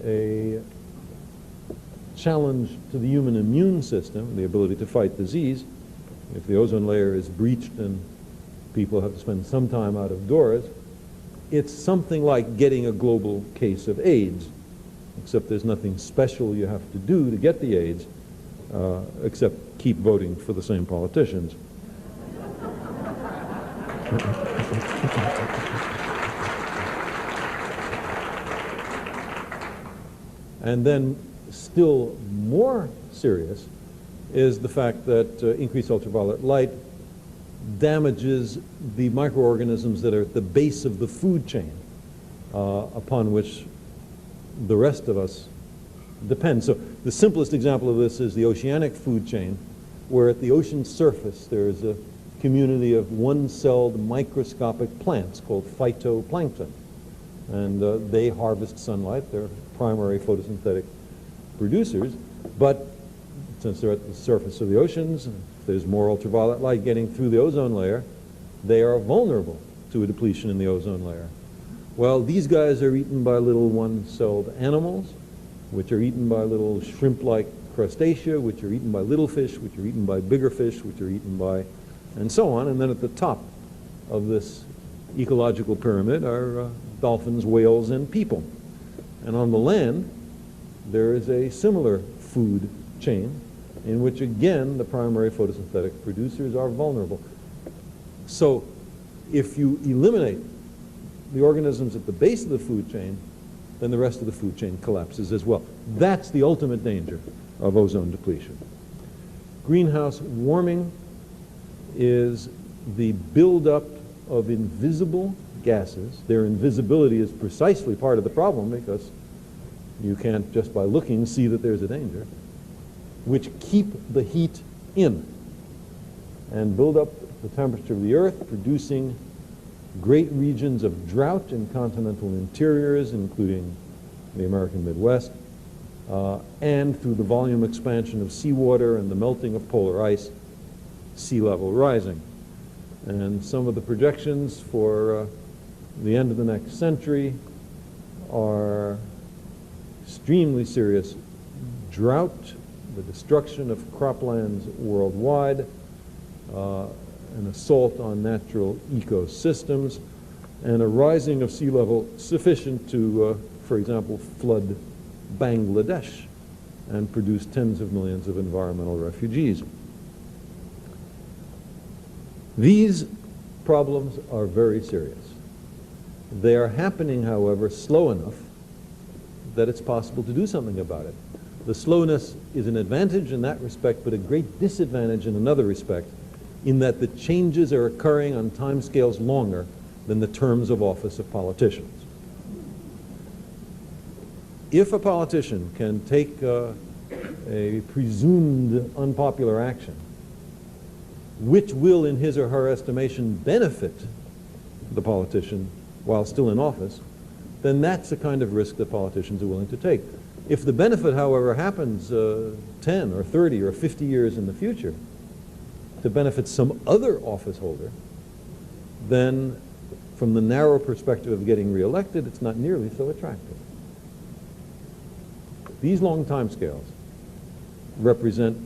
a challenge to the human immune system, the ability to fight disease. If the ozone layer is breached and people have to spend some time out of doors, it's something like getting a global case of AIDS, except there's nothing special you have to do to get the AIDS, except keep voting for the same politicians. And then still more serious is the fact that increased ultraviolet light damages the microorganisms that are at the base of the food chain upon which the rest of us depend. So the simplest example of this is the oceanic food chain, where at the ocean surface there is a community of one-celled microscopic plants called phytoplankton. And they harvest sunlight. They're primary photosynthetic producers. But since they're at the surface of the oceans, if there's more ultraviolet light getting through the ozone layer, they are vulnerable to a depletion in the ozone layer. Well, these guys are eaten by little one-celled animals, which are eaten by little shrimp-like crustacea, which are eaten by little fish, which are eaten by bigger fish, which are eaten by, and so on. And then at the top of this ecological pyramid are dolphins, whales, and people. And on the land, there is a similar food chain in which, again, the primary photosynthetic producers are vulnerable. So if you eliminate the organisms at the base of the food chain, then the rest of the food chain collapses as well. That's the ultimate danger of ozone depletion. Greenhouse warming is the buildup of invisible gases. Their invisibility is precisely part of the problem, because you can't just by looking see that there's a danger, which keep the heat in and build up the temperature of the Earth, producing great regions of drought in continental interiors, including the American Midwest, and through the volume expansion of seawater and the melting of polar ice, sea level rising. And some of the projections for the end of the next century are extremely serious: drought, the destruction of croplands worldwide, an assault on natural ecosystems, and a rising of sea level sufficient to, for example, flood Bangladesh and produce tens of millions of environmental refugees. These problems are very serious. They are happening, however, slow enough that it's possible to do something about it. The slowness is an advantage in that respect, but a great disadvantage in another respect, in that the changes are occurring on timescales longer than the terms of office of politicians. If a politician can take a presumed unpopular action, which will, in his or her estimation, benefit the politician while still in office, then that's the kind of risk that politicians are willing to take. If the benefit, however, happens 10 or 30 or 50 years in the future to benefit some other office holder, then from the narrow perspective of getting reelected, it's not nearly so attractive. These long timescales represent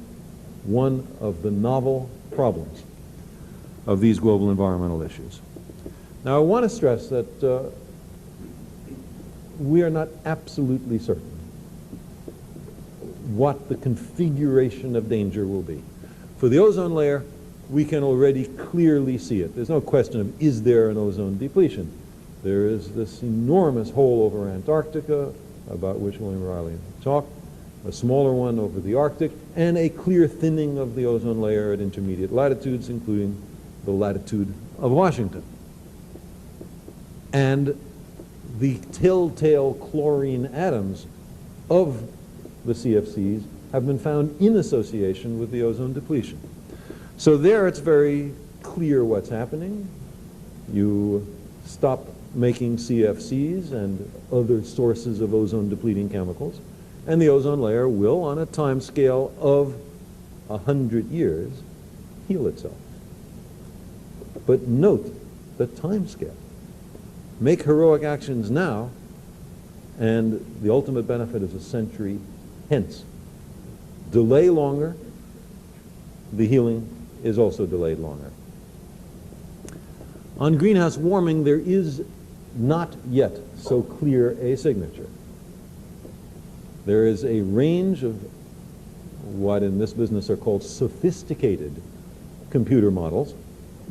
one of the novel problems of these global environmental issues. Now, I want to stress that we are not absolutely certain what the configuration of danger will be. For the ozone layer, we can already clearly see it. There's no question of, is there an ozone depletion? There is this enormous hole over Antarctica, about which William Riley talked, a smaller one over the Arctic, and a clear thinning of the ozone layer at intermediate latitudes, including the latitude of Washington. And the telltale chlorine atoms of the CFCs have been found in association with the ozone depletion. So there it's very clear what's happening. You stop making CFCs and other sources of ozone depleting chemicals, and the ozone layer will, on a time scale of 100 years, heal itself. But note the time scale. Make heroic actions now, and the ultimate benefit is a century hence. Delay longer, the healing is also delayed longer. On greenhouse warming, there is not yet so clear a signature. There is a range of what in this business are called sophisticated computer models,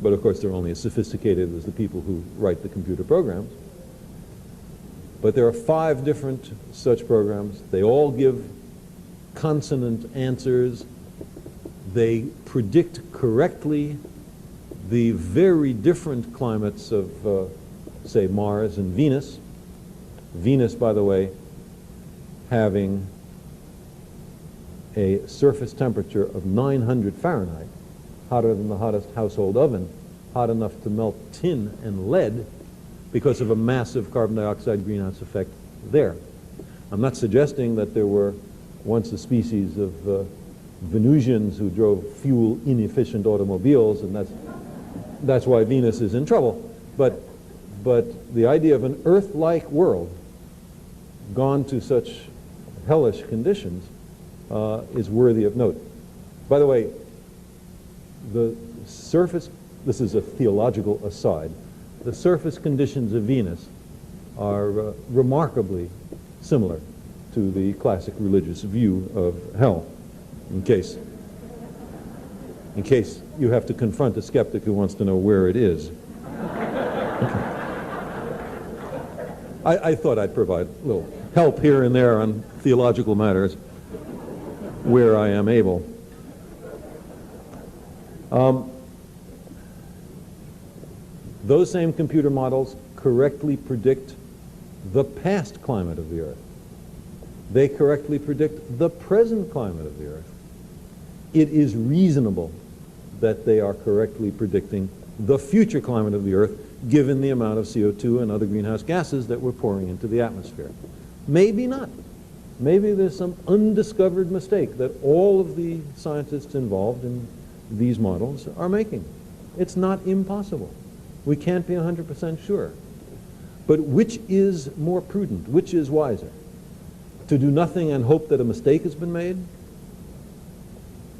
but of course they're only as sophisticated as the people who write the computer programs. But there are 5 different such programs. They all give consonant answers. They predict correctly the very different climates of, say, Mars and Venus. Venus, by the way, having a surface temperature of 900 Fahrenheit, hotter than the hottest household oven, hot enough to melt tin and lead because of a massive carbon dioxide greenhouse effect there. I'm not suggesting that there were once a species of Venusians who drove fuel-inefficient automobiles, and that's why Venus is in trouble. But the idea of an Earth-like world gone to such hellish conditions is worthy of note. By the way, the surface, this is a theological aside, the surface conditions of Venus are remarkably similar to the classic religious view of hell, in case you have to confront a skeptic who wants to know where it is. I thought I'd provide a little help here and there on theological matters where I am able. Those same computer models correctly predict the past climate of the Earth. They correctly predict the present climate of the Earth. It is reasonable that they are correctly predicting the future climate of the Earth given the amount of CO2 and other greenhouse gases that we're pouring into the atmosphere. Maybe not. Maybe there's some undiscovered mistake that all of the scientists involved in these models are making. It's not impossible. We can't be 100% sure. But which is more prudent? Which is wiser? To do nothing and hope that a mistake has been made?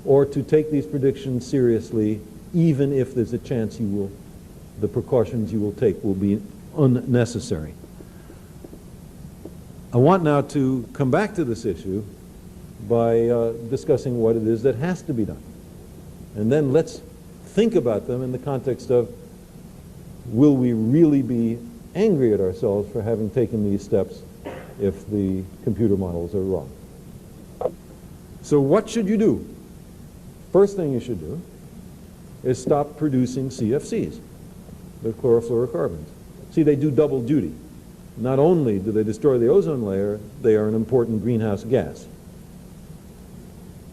Or to take these predictions seriously, even if there's a chance the precautions you will take will be unnecessary? I want now to come back to this issue by discussing what it is that has to be done. And then let's think about them in the context of, will we really be angry at ourselves for having taken these steps if the computer models are wrong? So what should you do? First thing you should do is stop producing CFCs, the chlorofluorocarbons. See, they do double duty. Not only do they destroy the ozone layer, they are an important greenhouse gas.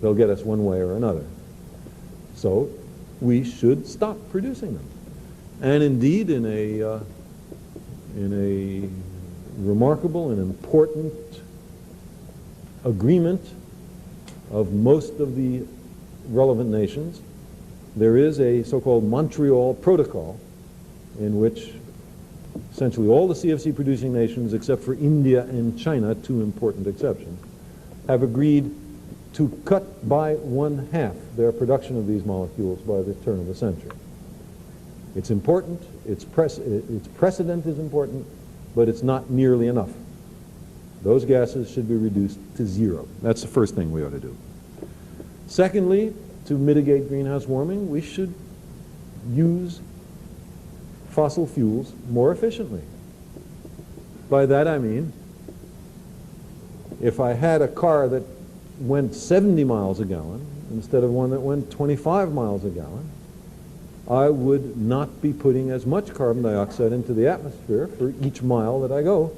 They'll get us one way or another. So we should stop producing them. And indeed, in a remarkable and important agreement of most of the relevant nations, there is a so-called Montreal Protocol in which essentially all the CFC-producing nations, except for India and China, 2 important exceptions, have agreed to cut by 1/2 their production of these molecules by the turn of the century. It's important, its precedent is important, but it's not nearly enough. Those gases should be reduced to 0. That's the first thing we ought to do. Secondly, to mitigate greenhouse warming, we should use fossil fuels more efficiently. By that I mean, if I had a car that went 70 miles a gallon instead of one that went 25 miles a gallon, I would not be putting as much carbon dioxide into the atmosphere for each mile that I go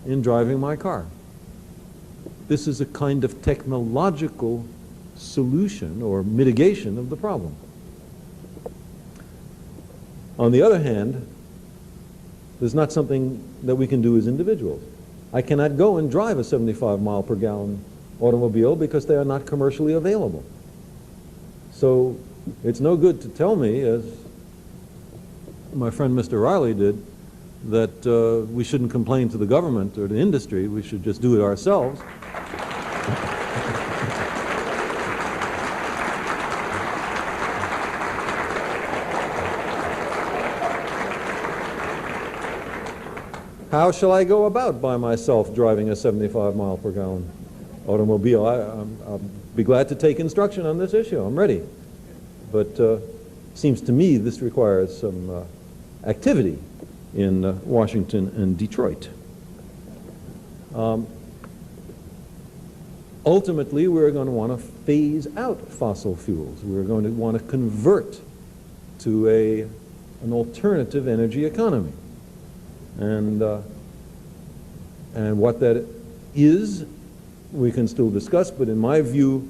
in driving my car. This is a kind of technological solution or mitigation of the problem. On the other hand, there's not something that we can do as individuals. I cannot go and drive a 75 mile per gallon automobile because they are not commercially available. So it's no good to tell me, as my friend Mr. Riley did, that we shouldn't complain to the government or the industry, we should just do it ourselves. How shall I go about by myself driving a 75 mile per gallon automobile? I'll be glad to take instruction on this issue. I'm ready. But seems to me this requires some activity in Washington and Detroit. Ultimately, we're going to want to phase out fossil fuels. We're going to want to convert to an alternative energy economy. And what that is, we can still discuss, but in my view,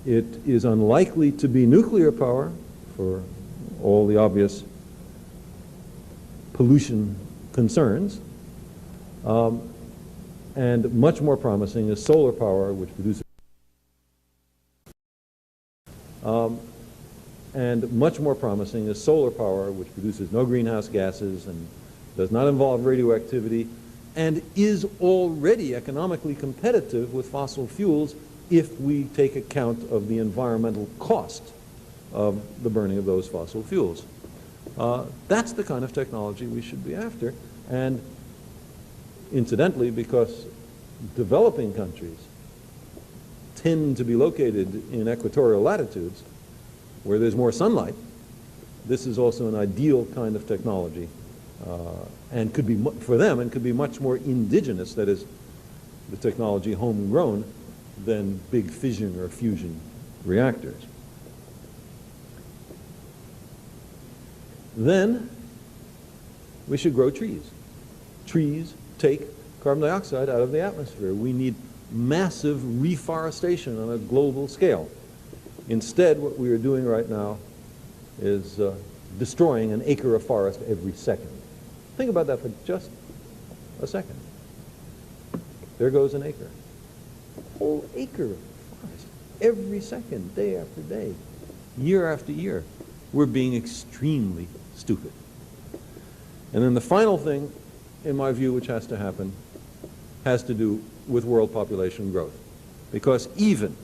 it is unlikely to be nuclear power for all the obvious pollution concerns, and much more promising is solar power, which produces no greenhouse gases and does not involve radioactivity, and is already economically competitive with fossil fuels if we take account of the environmental cost of the burning of those fossil fuels. That's the kind of technology we should be after. And incidentally, because developing countries tend to be located in equatorial latitudes where there's more sunlight, this is also an ideal kind of technology. And could be, for them, and could be much more indigenous, that is, the technology homegrown, than big fission or fusion reactors. Then we should grow trees. Trees take carbon dioxide out of the atmosphere. We need massive reforestation on a global scale. Instead, what we are doing right now is destroying an acre of forest every second. Think about that for just a second. There goes an acre. A whole acre of forest. Every second, day after day, year after year. We're being extremely stupid. And then the final thing, in my view, which has to happen, has to do with world population growth. Because even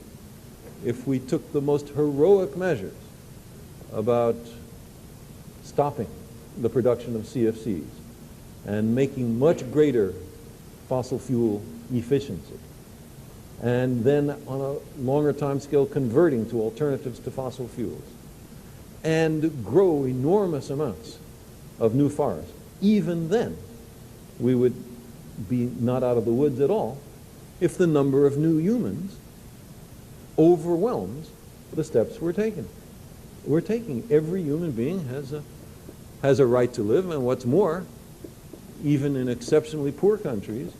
if we took the most heroic measures about stopping the production of CFCs and making much greater fossil fuel efficiency, and then on a longer time scale converting to alternatives to fossil fuels, and grow enormous amounts of new forests, even then we would be not out of the woods at all if the number of new humans overwhelms the steps we're taking. Every human being has a right to live, and what's more, even in exceptionally poor countries,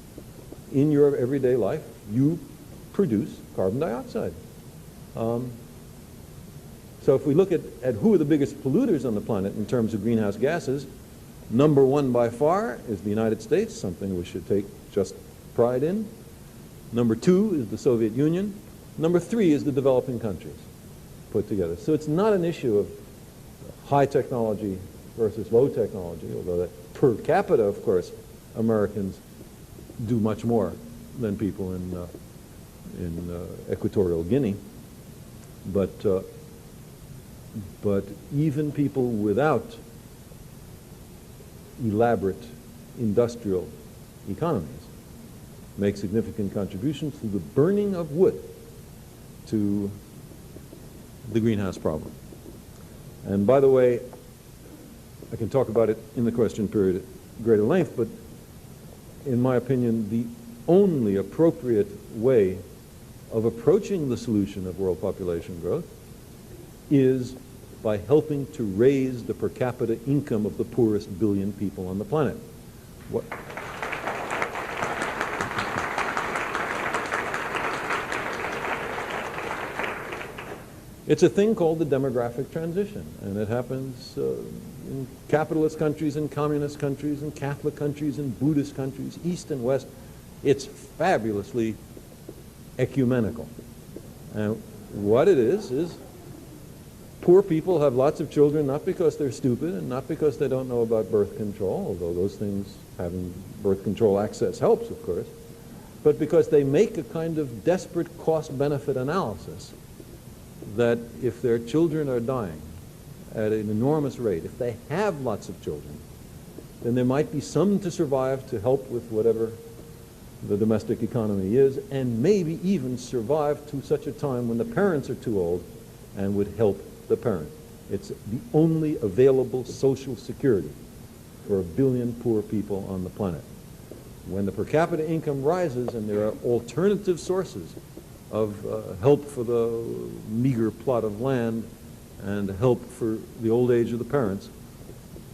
in your everyday life, you produce carbon dioxide. So if we look at who are the biggest polluters on the planet in terms of greenhouse gases, number one by far is the United States, something we should take just pride in. Number two is the Soviet Union. Number three is the developing countries put together. So it's not an issue of high technology versus low technology, although that per capita, of course, Americans do much more than people in Equatorial Guinea. But even people without elaborate industrial economies make significant contributions to the burning of wood to the greenhouse problem. And by the way, I can talk about it in the question period at greater length, but in my opinion, the only appropriate way of approaching the solution of world population growth is by helping to raise the per capita income of the poorest billion people on the planet. What? It's a thing called the demographic transition, and it happens in capitalist countries, in communist countries, in Catholic countries, in Buddhist countries, East and West. It's fabulously ecumenical. And what it is poor people have lots of children not because they're stupid and not because they don't know about birth control, although those things, having birth control access helps, of course, but because they make a kind of desperate cost-benefit analysis that if their children are dying at an enormous rate, if they have lots of children, then there might be some to survive to help with whatever the domestic economy is, and maybe even survive to such a time when the parents are too old and would help the parent. It's the only available social security for 1 billion poor people on the planet. When the per capita income rises and there are alternative sources of help for the meager plot of land and help for the old age of the parents,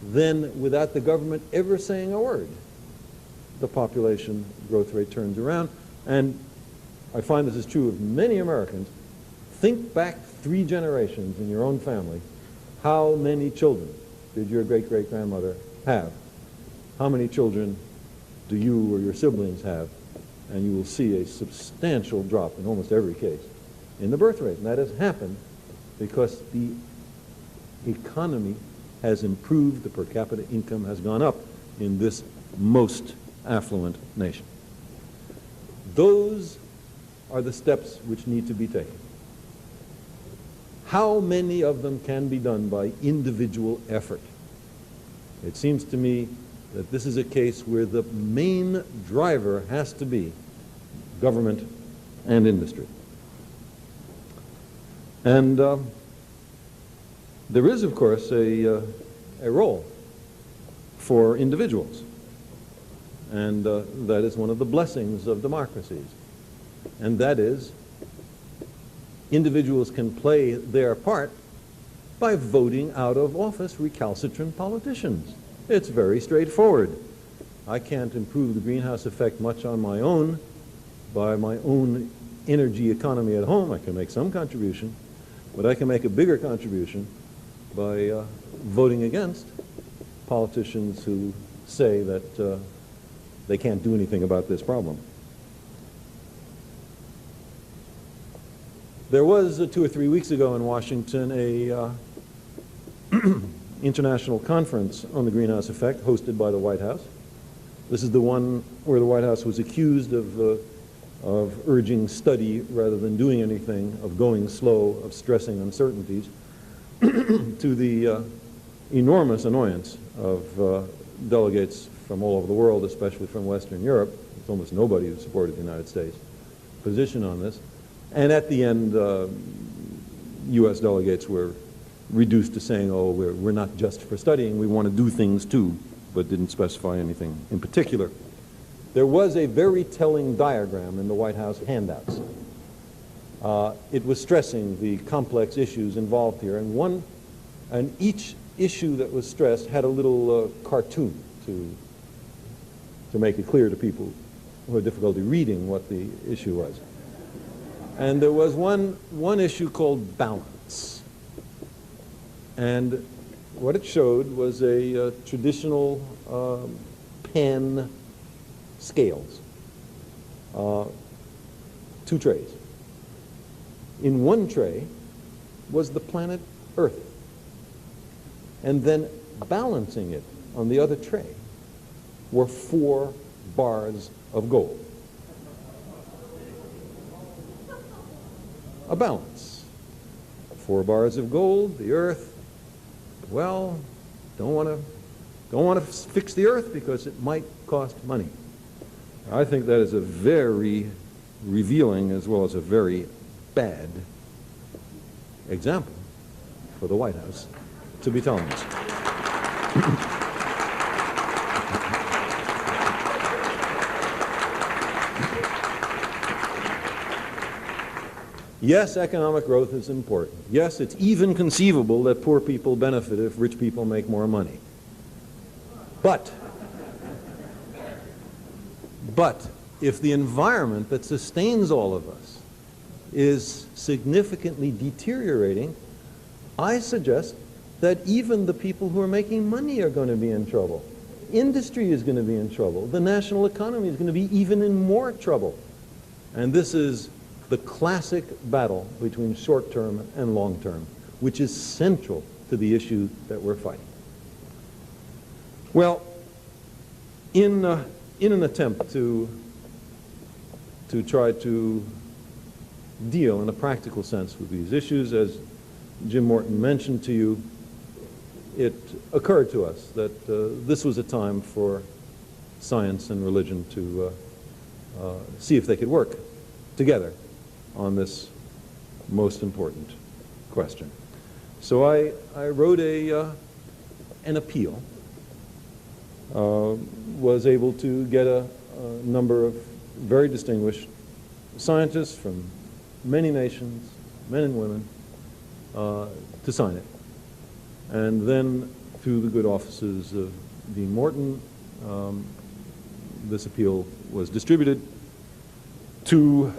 then without the government ever saying a word, the population growth rate turns around. And I find this is true of many Americans. Think back 3 generations in your own family. How many children did your great-great-grandmother have? How many children do you or your siblings have? And you will see a substantial drop in almost every case in the birth rate. And that has happened because the economy has improved, the per capita income has gone up in this most affluent nation. Those are the steps which need to be taken. How many of them can be done by individual effort? It seems to me that this is a case where the main driver has to be government and industry. And there is, of course, a role for individuals. And that is one of the blessings of democracies. And that is, individuals can play their part by voting out of office recalcitrant politicians. It's very straightforward. I can't improve the greenhouse effect much on my own by my own energy economy at home. I can make some contribution, but I can make a bigger contribution by voting against politicians who say that they can't do anything about this problem. There was 2 or 3 weeks ago in Washington a international conference on the greenhouse effect hosted by the White House. This is the one where the White House was accused of urging study rather than doing anything, of going slow, of stressing uncertainties, to the enormous annoyance of delegates from all over the world, especially from Western Europe. It's almost nobody who supported the United States position on this. And at the end, U.S. delegates were reduced to saying, oh, we're not just for studying, we want to do things too, but didn't specify anything in particular. There was a very telling diagram in the White House handouts. It was stressing the complex issues involved here, and each issue that was stressed had a little cartoon to make it clear to people who had difficulty reading what the issue was. And there was one issue called balance. And what it showed was a traditional pen scales, 2 trays. In one tray was the planet Earth. And then balancing it on the other tray were 4 bars of gold. A balance. 4 bars of gold, the Earth. Well, don't want to fix the Earth because it might cost money. I think that is a very revealing as well as a very bad example for the White House to be telling us. Yes, economic growth is important. Yes, it's even conceivable that poor people benefit if rich people make more money. But if the environment that sustains all of us is significantly deteriorating, I suggest that even the people who are making money are going to be in trouble. Industry is going to be in trouble. The national economy is going to be even in more trouble. And this is the classic battle between short-term and long-term, which is central to the issue that we're fighting. Well, in an attempt to try to deal in a practical sense with these issues, as Jim Morton mentioned to you, it occurred to us that this was a time for science and religion to see if they could work together on this most important question. So I wrote an appeal, was able to get a number of very distinguished scientists from many nations, men and women, to sign it. And then, through the good offices of Dean Morton, this appeal was distributed to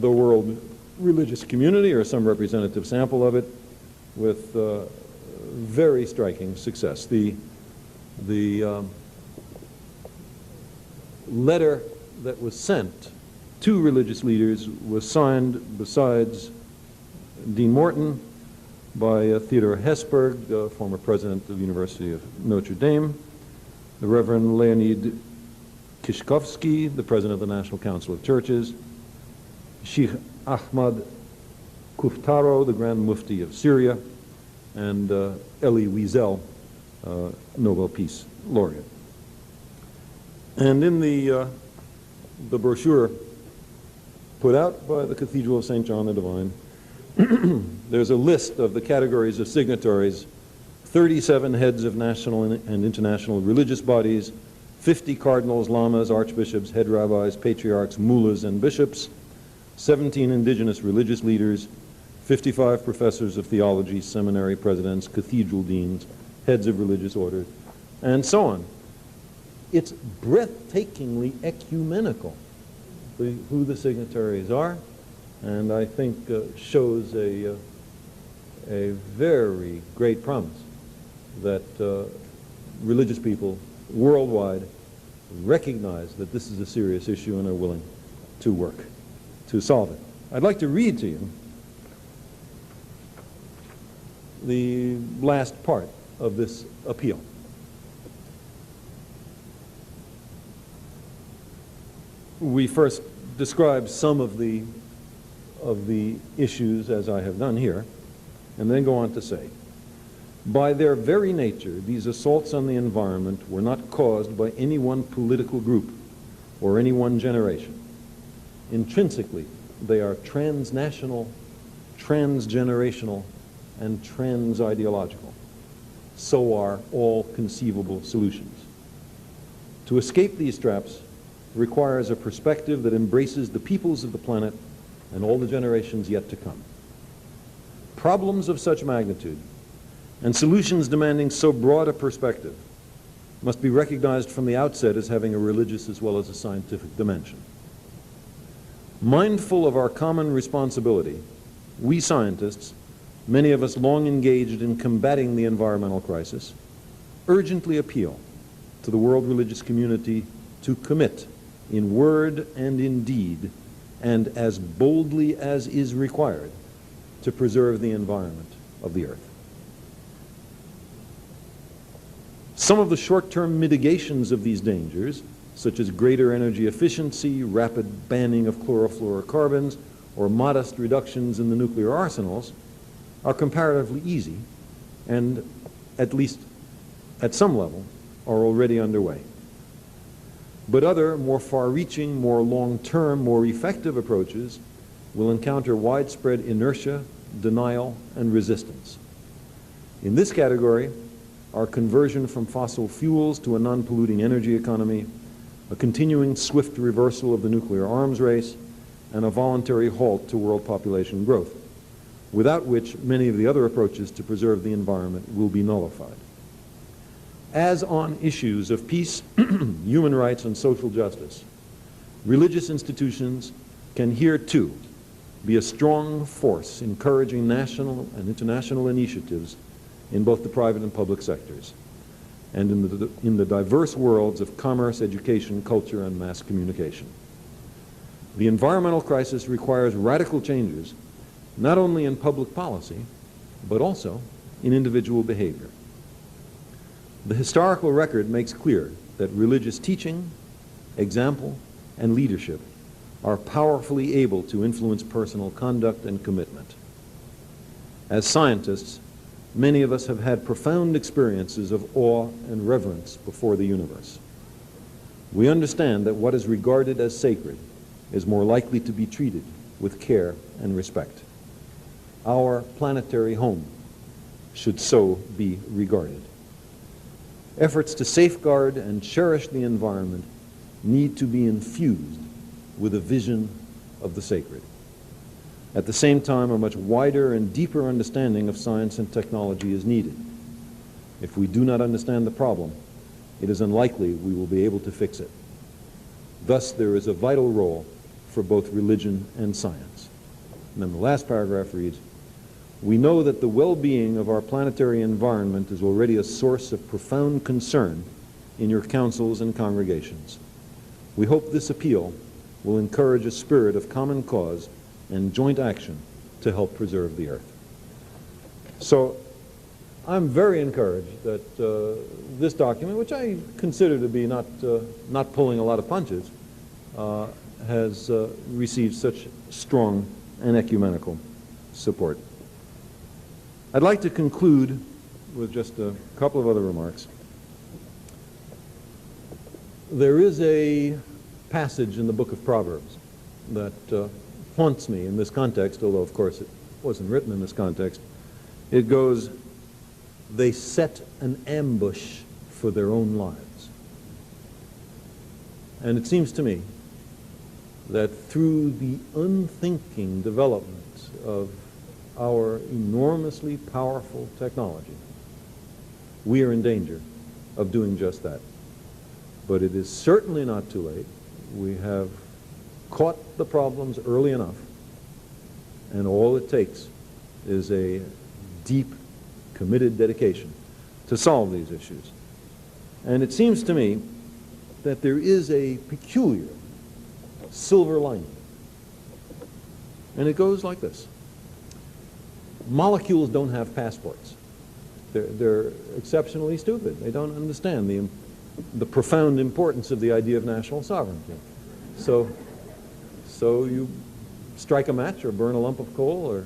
the world religious community, or some representative sample of it, with very striking success. The letter that was sent to religious leaders was signed, besides Dean Morton, by Theodore Hesburgh, former president of the University of Notre Dame, the Reverend Leonid Kishkovsky, the president of the National Council of Churches, Sheikh Ahmad Kuftaro, the Grand Mufti of Syria, and Elie Wiesel, Nobel Peace Laureate. And in the brochure put out by the Cathedral of St. John the Divine, there's a list of the categories of signatories: 37 heads of national and international religious bodies, 50 cardinals, lamas, archbishops, head rabbis, patriarchs, mullahs, and bishops, 17 indigenous religious leaders, 55 professors of theology, seminary presidents, cathedral deans, heads of religious orders, and so on. It's breathtakingly ecumenical, who the signatories are, and I think shows a very great promise that religious people worldwide recognize that this is a serious issue and are willing to work to solve it. I'd like to read to you the last part of this appeal. We first describe some of the issues, as I have done here, and then go on to say, by their very nature, these assaults on the environment were not caused by any one political group or any one generation. Intrinsically, they are transnational, transgenerational, and trans-ideological. So are all conceivable solutions. To escape these traps requires a perspective that embraces the peoples of the planet and all the generations yet to come. Problems of such magnitude and solutions demanding so broad a perspective must be recognized from the outset as having a religious as well as a scientific dimension. Mindful of our common responsibility, we scientists, many of us long engaged in combating the environmental crisis, urgently appeal to the world religious community to commit in word and in deed, and as boldly as is required, to preserve the environment of the earth. Some of the short-term mitigations of these dangers, such as greater energy efficiency, rapid banning of chlorofluorocarbons, or modest reductions in the nuclear arsenals, are comparatively easy and, at least at some level, are already underway. But other, more far-reaching, more long-term, more effective approaches will encounter widespread inertia, denial, and resistance. In this category are conversion from fossil fuels to a non-polluting energy economy, a continuing swift reversal of the nuclear arms race, and a voluntary halt to world population growth, without which many of the other approaches to preserve the environment will be nullified. As on issues of peace, human rights, and social justice, religious institutions can here too be a strong force encouraging national and international initiatives in both the private and public sectors, and in the diverse worlds of commerce, education, culture, and mass communication. The environmental crisis requires radical changes, not only in public policy, but also in individual behavior. The historical record makes clear that religious teaching, example, and leadership are powerfully able to influence personal conduct and commitment. As scientists, many of us have had profound experiences of awe and reverence before the universe. We understand that what is regarded as sacred is more likely to be treated with care and respect. Our planetary home should so be regarded. Efforts to safeguard and cherish the environment need to be infused with a vision of the sacred. At the same time, a much wider and deeper understanding of science and technology is needed. If we do not understand the problem, it is unlikely we will be able to fix it. Thus, there is a vital role for both religion and science. And then the last paragraph reads, "We know that the well-being of our planetary environment is already a source of profound concern in your councils and congregations. We hope this appeal will encourage a spirit of common cause and joint action to help preserve the earth." So I'm very encouraged that this document, which I consider to be not pulling a lot of punches, has received such strong and ecumenical support. I'd like to conclude with just a couple of other remarks. There is a passage in the book of Proverbs that haunts me in this context, although of course it wasn't written in this context. It goes, "They set an ambush for their own lives." And it seems to me that through the unthinking development of our enormously powerful technology, we are in danger of doing just that. But it is certainly not too late. We have caught the problems early enough, and all it takes is a deep, committed dedication to solve these issues. And it seems to me that there is a peculiar silver lining. And it goes like this. Molecules don't have passports. They're exceptionally stupid. They don't understand the profound importance of the idea of national sovereignty. So you strike a match or burn a lump of coal or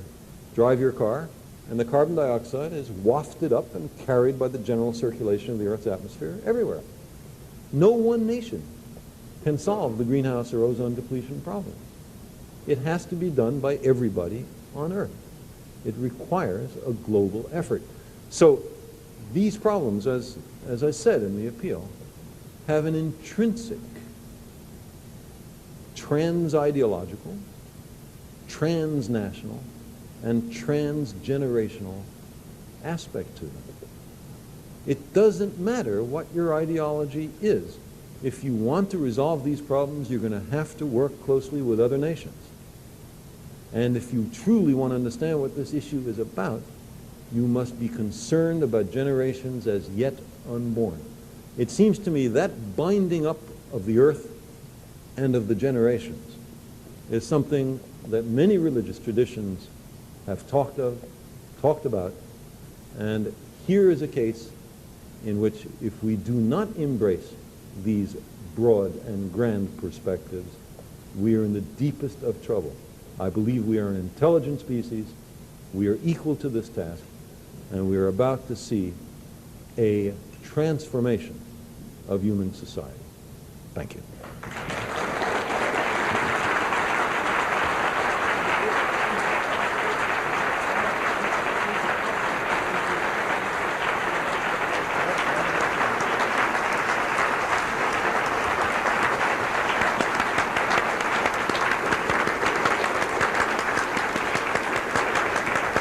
drive your car, and the carbon dioxide is wafted up and carried by the general circulation of the Earth's atmosphere everywhere. No one nation can solve the greenhouse or ozone depletion problem. It has to be done by everybody on Earth. It requires a global effort. So these problems, as I said in the appeal, have an intrinsic trans-ideological, transnational, and transgenerational aspect to them. It doesn't matter what your ideology is. If you want to resolve these problems, you're going to have to work closely with other nations. And if you truly want to understand what this issue is about, you must be concerned about generations as yet unborn. It seems to me that binding up of the earth and of the generations is something that many religious traditions have talked about, and here is a case in which if we do not embrace these broad and grand perspectives, we are in the deepest of trouble. I believe we are an intelligent species, we are equal to this task, and we are about to see a transformation of human society. Thank you.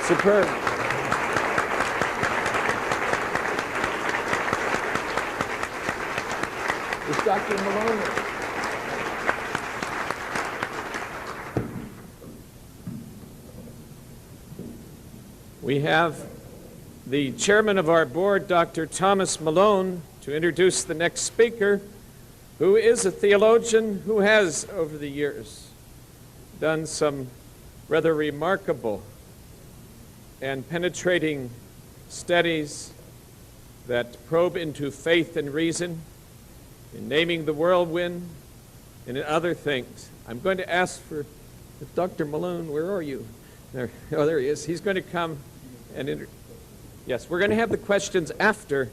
Superb. Is Dr. Malone? We have the chairman of our board, Dr. Thomas Malone, to introduce the next speaker, who is a theologian who has, over the years, done some rather remarkable and penetrating studies that probe into faith and reason, in naming the whirlwind, and in other things. I'm going to ask for Dr. Malone, where are you? There, oh, there he is. He's going to come and yes, we're going to have the questions after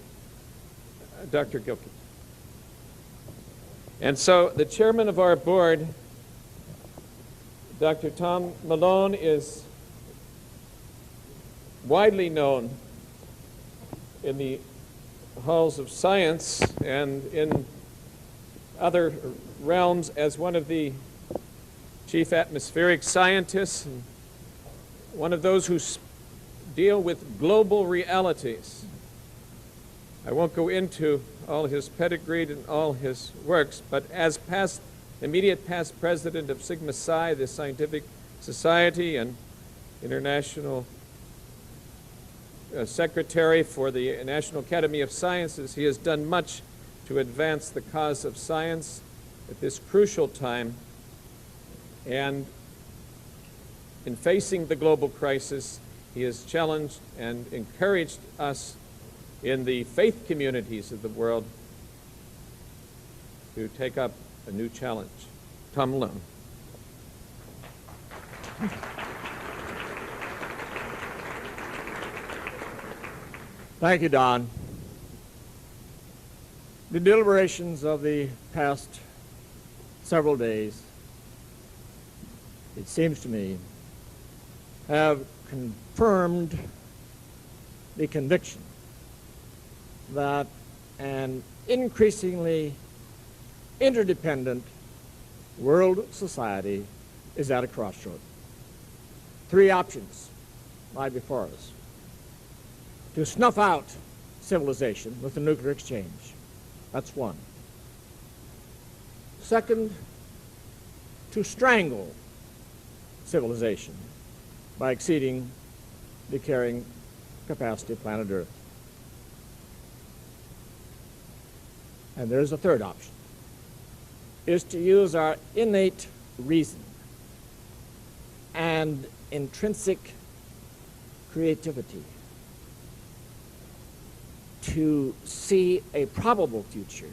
Dr. Gilkey. And so the chairman of our board, Dr. Tom Malone, is widely known in the halls of science and in other realms as one of the chief atmospheric scientists and one of those who deal with global realities. I won't go into all his pedigree and all his works, but as immediate past president of Sigma Psi, the scientific society, and international secretary for the National Academy of Sciences, he has done much to advance the cause of science at this crucial time. And in facing the global crisis, he has challenged and encouraged us in the faith communities of the world to take up a new challenge. Tom Malone. Thank you, Don. The deliberations of the past several days, it seems to me, have confirmed the conviction that an increasingly interdependent world society is at a crossroad. Three options lie before us: to snuff out civilization with a nuclear exchange. That's one. Second, to strangle civilization by exceeding the carrying capacity of planet Earth. And there's a third option, is to use our innate reason and intrinsic creativity to see a probable future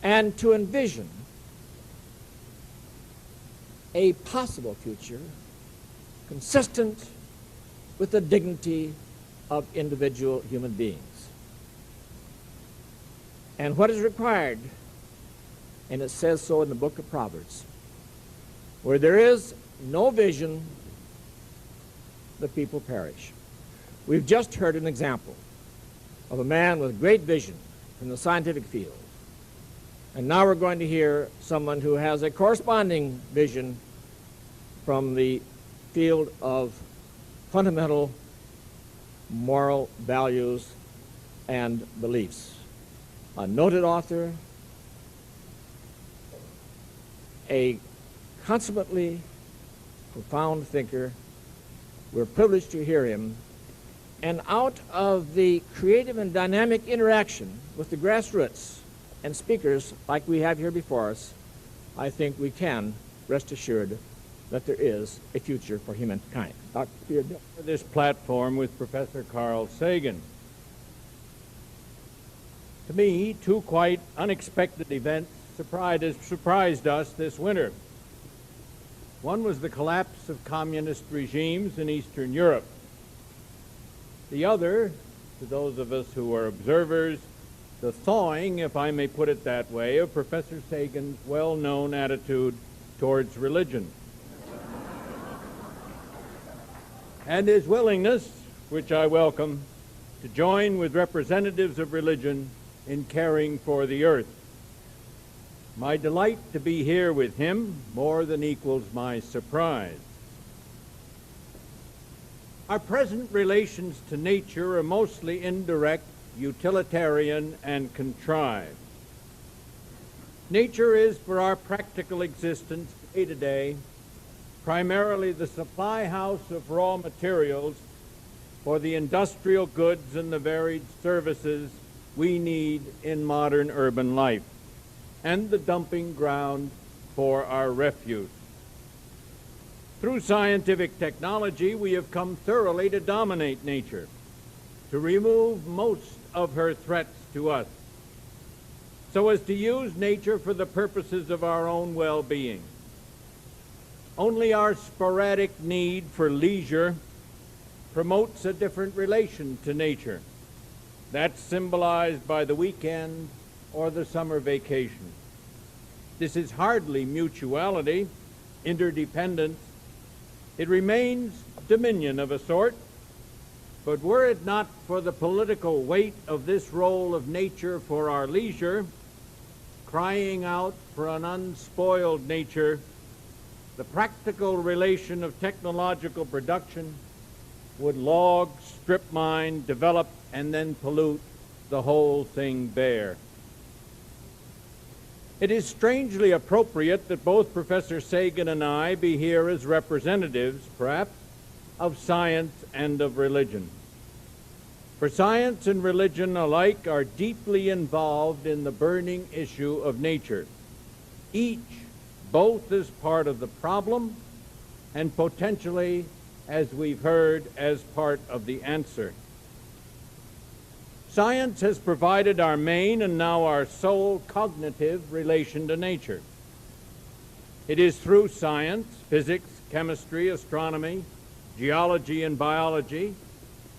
and to envision a possible future consistent with the dignity of individual human beings. And what is required, and it says so in the book of Proverbs, where there is no vision, the people perish. We've just heard an example of a man with great vision in the scientific field. And now we're going to hear someone who has a corresponding vision from the field of fundamental moral values and beliefs. A noted author, a consummately profound thinker. We're privileged to hear him. And out of the creative and dynamic interaction with the grassroots and speakers like we have here before us, I think we can rest assured that there is a future for humankind. Dr. This platform with Professor Carl Sagan. To me, two quite unexpected events surprised us this winter. One was the collapse of communist regimes in Eastern Europe. The other, to those of us who are observers, the thawing, if I may put it that way, of Professor Sagan's well-known attitude towards religion. And his willingness, which I welcome, to join with representatives of religion in caring for the earth. My delight to be here with him more than equals my surprise. Our present relations to nature are mostly indirect, utilitarian, and contrived. Nature is, for our practical existence day to day, primarily the supply house of raw materials for the industrial goods and the varied services we need in modern urban life, and the dumping ground for our refuse. Through scientific technology, we have come thoroughly to dominate nature, to remove most of her threats to us, so as to use nature for the purposes of our own well-being. Only our sporadic need for leisure promotes a different relation to nature. That's symbolized by the weekend or the summer vacation. This is hardly mutuality, interdependence. It remains dominion of a sort, but were it not for the political weight of this role of nature for our leisure, crying out for an unspoiled nature, the practical relation of technological production would log, strip mine, develop, and then pollute the whole thing bare. It is strangely appropriate that both Professor Sagan and I be here as representatives, perhaps, of science and of religion. For science and religion alike are deeply involved in the burning issue of nature, each both as part of the problem and potentially, as we've heard, as part of the answer. Science has provided our main and now our sole cognitive relation to nature. It is through science, physics, chemistry, astronomy, geology, and biology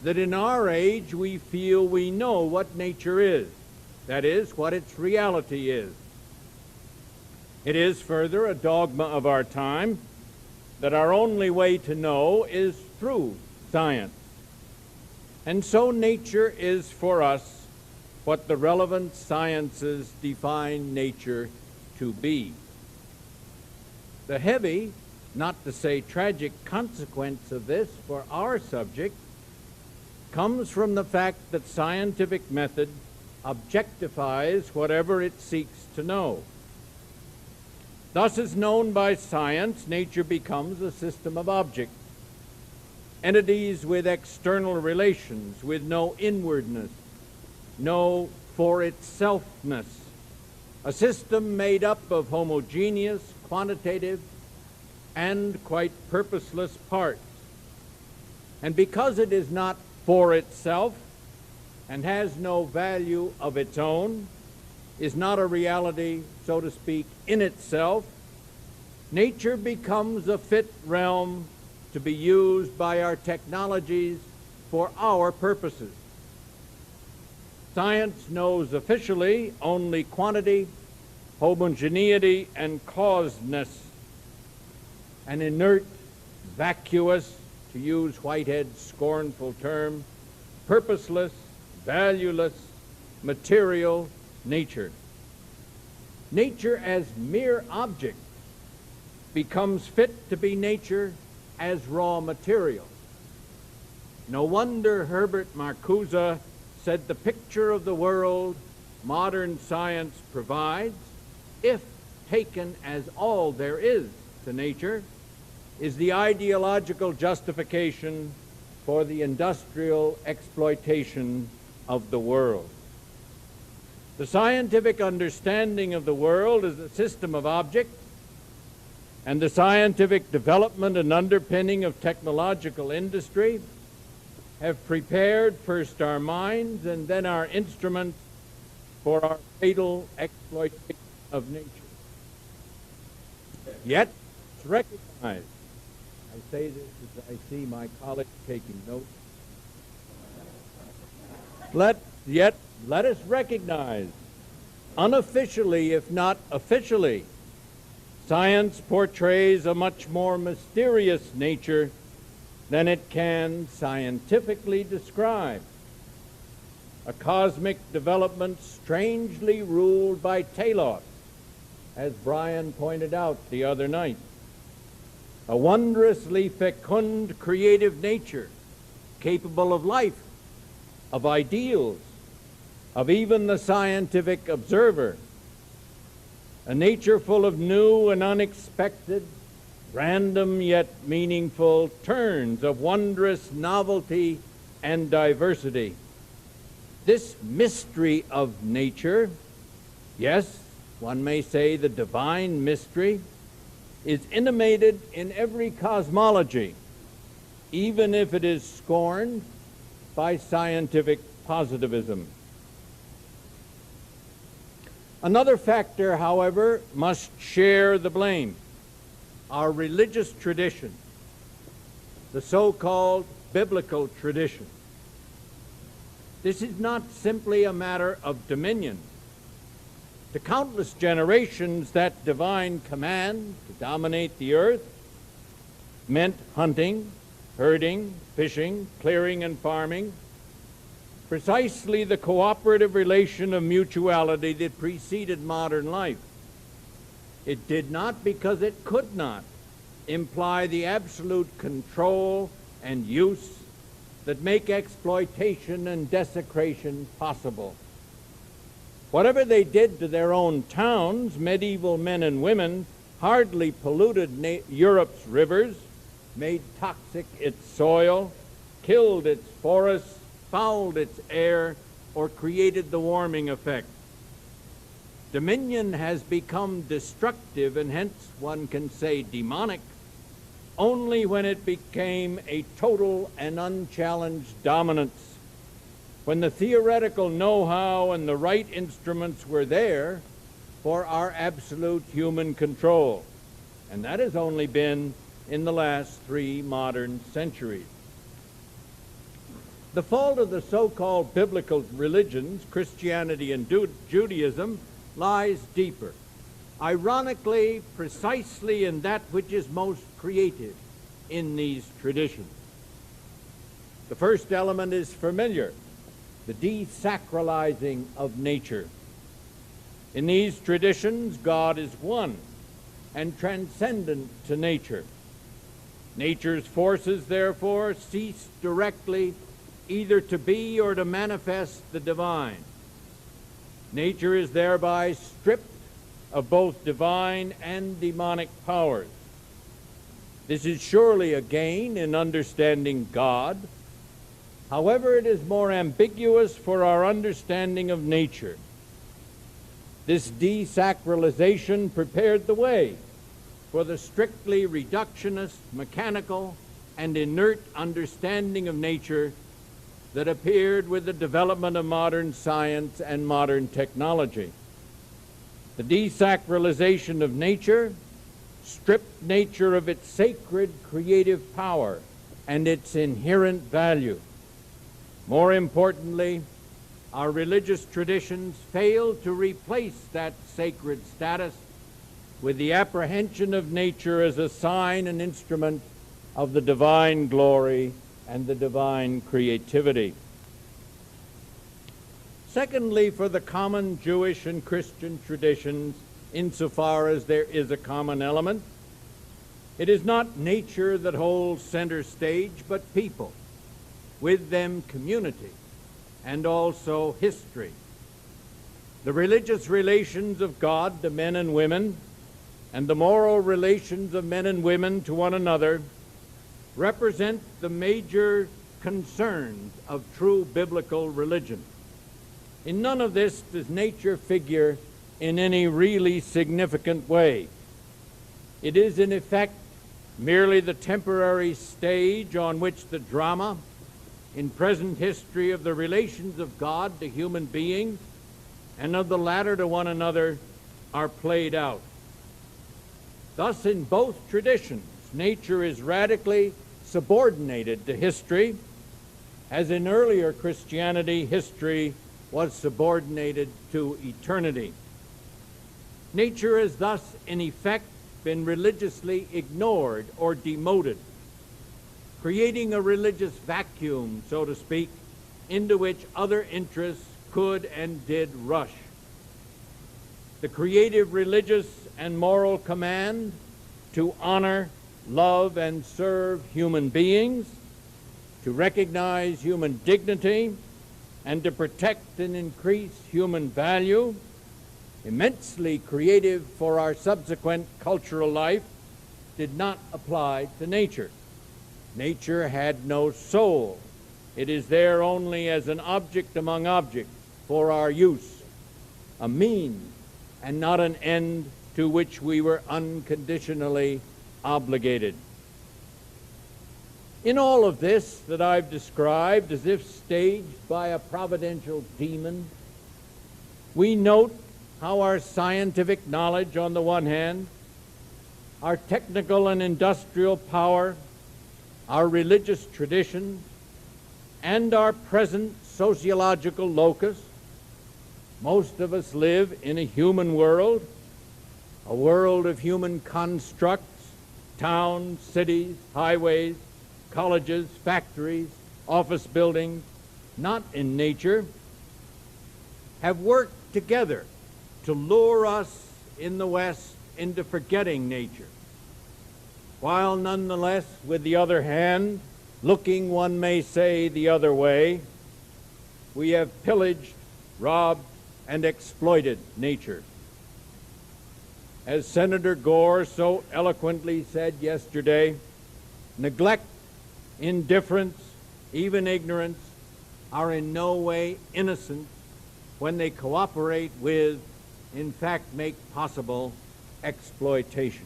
that in our age we feel we know what nature is, that is, what its reality is. It is further a dogma of our time that our only way to know is through science. And so nature is for us what the relevant sciences define nature to be. The heavy, not to say tragic, consequence of this for our subject comes from the fact that scientific method objectifies whatever it seeks to know. Thus, as known by science, nature becomes a system of objects, entities with external relations, with no inwardness, no for-itselfness, a system made up of homogeneous, quantitative, and quite purposeless parts. And because it is not for itself and has no value of its own, is not a reality, so to speak, in itself, nature becomes a fit realm to be used by our technologies for our purposes. Science knows officially only quantity, homogeneity, and causeness. An inert, vacuous, to use Whitehead's scornful term, purposeless, valueless, material nature. Nature as mere object becomes fit to be nature as raw material. No wonder Herbert Marcuse said the picture of the world modern science provides, if taken as all there is to nature, is the ideological justification for the industrial exploitation of the world. The scientific understanding of the world as a system of objects and the scientific development and underpinning of technological industry have prepared first our minds and then our instruments for our fatal exploitation of nature. Yet, it's recognized, I say this as I see my colleagues taking notes, let us recognize, unofficially if not officially, science portrays a much more mysterious nature than it can scientifically describe. A cosmic development strangely ruled by telos, as Brian pointed out the other night. A wondrously fecund creative nature capable of life, of ideals, of even the scientific observer. A nature full of new and unexpected, random yet meaningful turns of wondrous novelty and diversity. This mystery of nature, yes, one may say the divine mystery, is intimated in every cosmology, even if it is scorned by scientific positivism. Another factor, however, must share the blame. Our religious tradition, the so-called biblical tradition. This is not simply a matter of dominion. To countless generations, that divine command to dominate the earth meant hunting, herding, fishing, clearing, and farming, precisely the cooperative relation of mutuality that preceded modern life. It did not, because it could not, imply the absolute control and use that make exploitation and desecration possible. Whatever they did to their own towns, medieval men and women hardly polluted Europe's rivers, made toxic its soil, killed its forests, fouled its air, or created the warming effect. Dominion has become destructive, and hence one can say demonic, only when it became a total and unchallenged dominance, when the theoretical know-how and the right instruments were there for our absolute human control. And that has only been in the last 3 modern centuries. The fault of the so-called biblical religions, Christianity and Judaism, lies deeper. Ironically, precisely in that which is most creative in these traditions. The first element is familiar, the desacralizing of nature. In these traditions, God is one and transcendent to nature. Nature's forces, therefore, cease directly either to be or to manifest the divine. Nature is thereby stripped of both divine and demonic powers. This is surely a gain in understanding God. However, it is more ambiguous for our understanding of nature. This desacralization prepared the way for the strictly reductionist, mechanical, and inert understanding of nature that appeared with the development of modern science and modern technology. The desacralization of nature stripped nature of its sacred creative power and its inherent value. More importantly, our religious traditions failed to replace that sacred status with the apprehension of nature as a sign and instrument of the divine glory and the divine creativity. Secondly, for the common Jewish and Christian traditions, insofar as there is a common element, it is not nature that holds center stage, but people, with them community, and also history. The religious relations of God to men and women, and the moral relations of men and women to one another, represent the major concerns of true biblical religion. In none of this does nature figure in any really significant way. It is, in effect, merely the temporary stage on which the drama in present history of the relations of God to human beings and of the latter to one another are played out. Thus, in both traditions, nature is radically subordinated to history, as in earlier Christianity, history was subordinated to eternity. Nature has thus, in effect, been religiously ignored or demoted, creating a religious vacuum, so to speak, into which other interests could and did rush. The creative, religious, and moral command to honor, love, and serve human beings, to recognize human dignity, and to protect and increase human value, immensely creative for our subsequent cultural life, did not apply to nature. Nature had no soul. It is there only as an object among objects for our use, a means and not an end to which we were unconditionally obligated. In all of this that I've described as if staged by a providential demon, we note how our scientific knowledge on the one hand, our technical and industrial power, our religious traditions, and our present sociological locus, most of us live in a human world, a world of human constructs, towns, cities, highways, colleges, factories, office buildings, not in nature, have worked together to lure us in the West into forgetting nature, while nonetheless, with the other hand, looking, one may say, the other way, we have pillaged, robbed, and exploited nature. As Senator Gore so eloquently said yesterday, neglect, indifference, even ignorance, are in no way innocent when they cooperate with, in fact, make possible exploitation.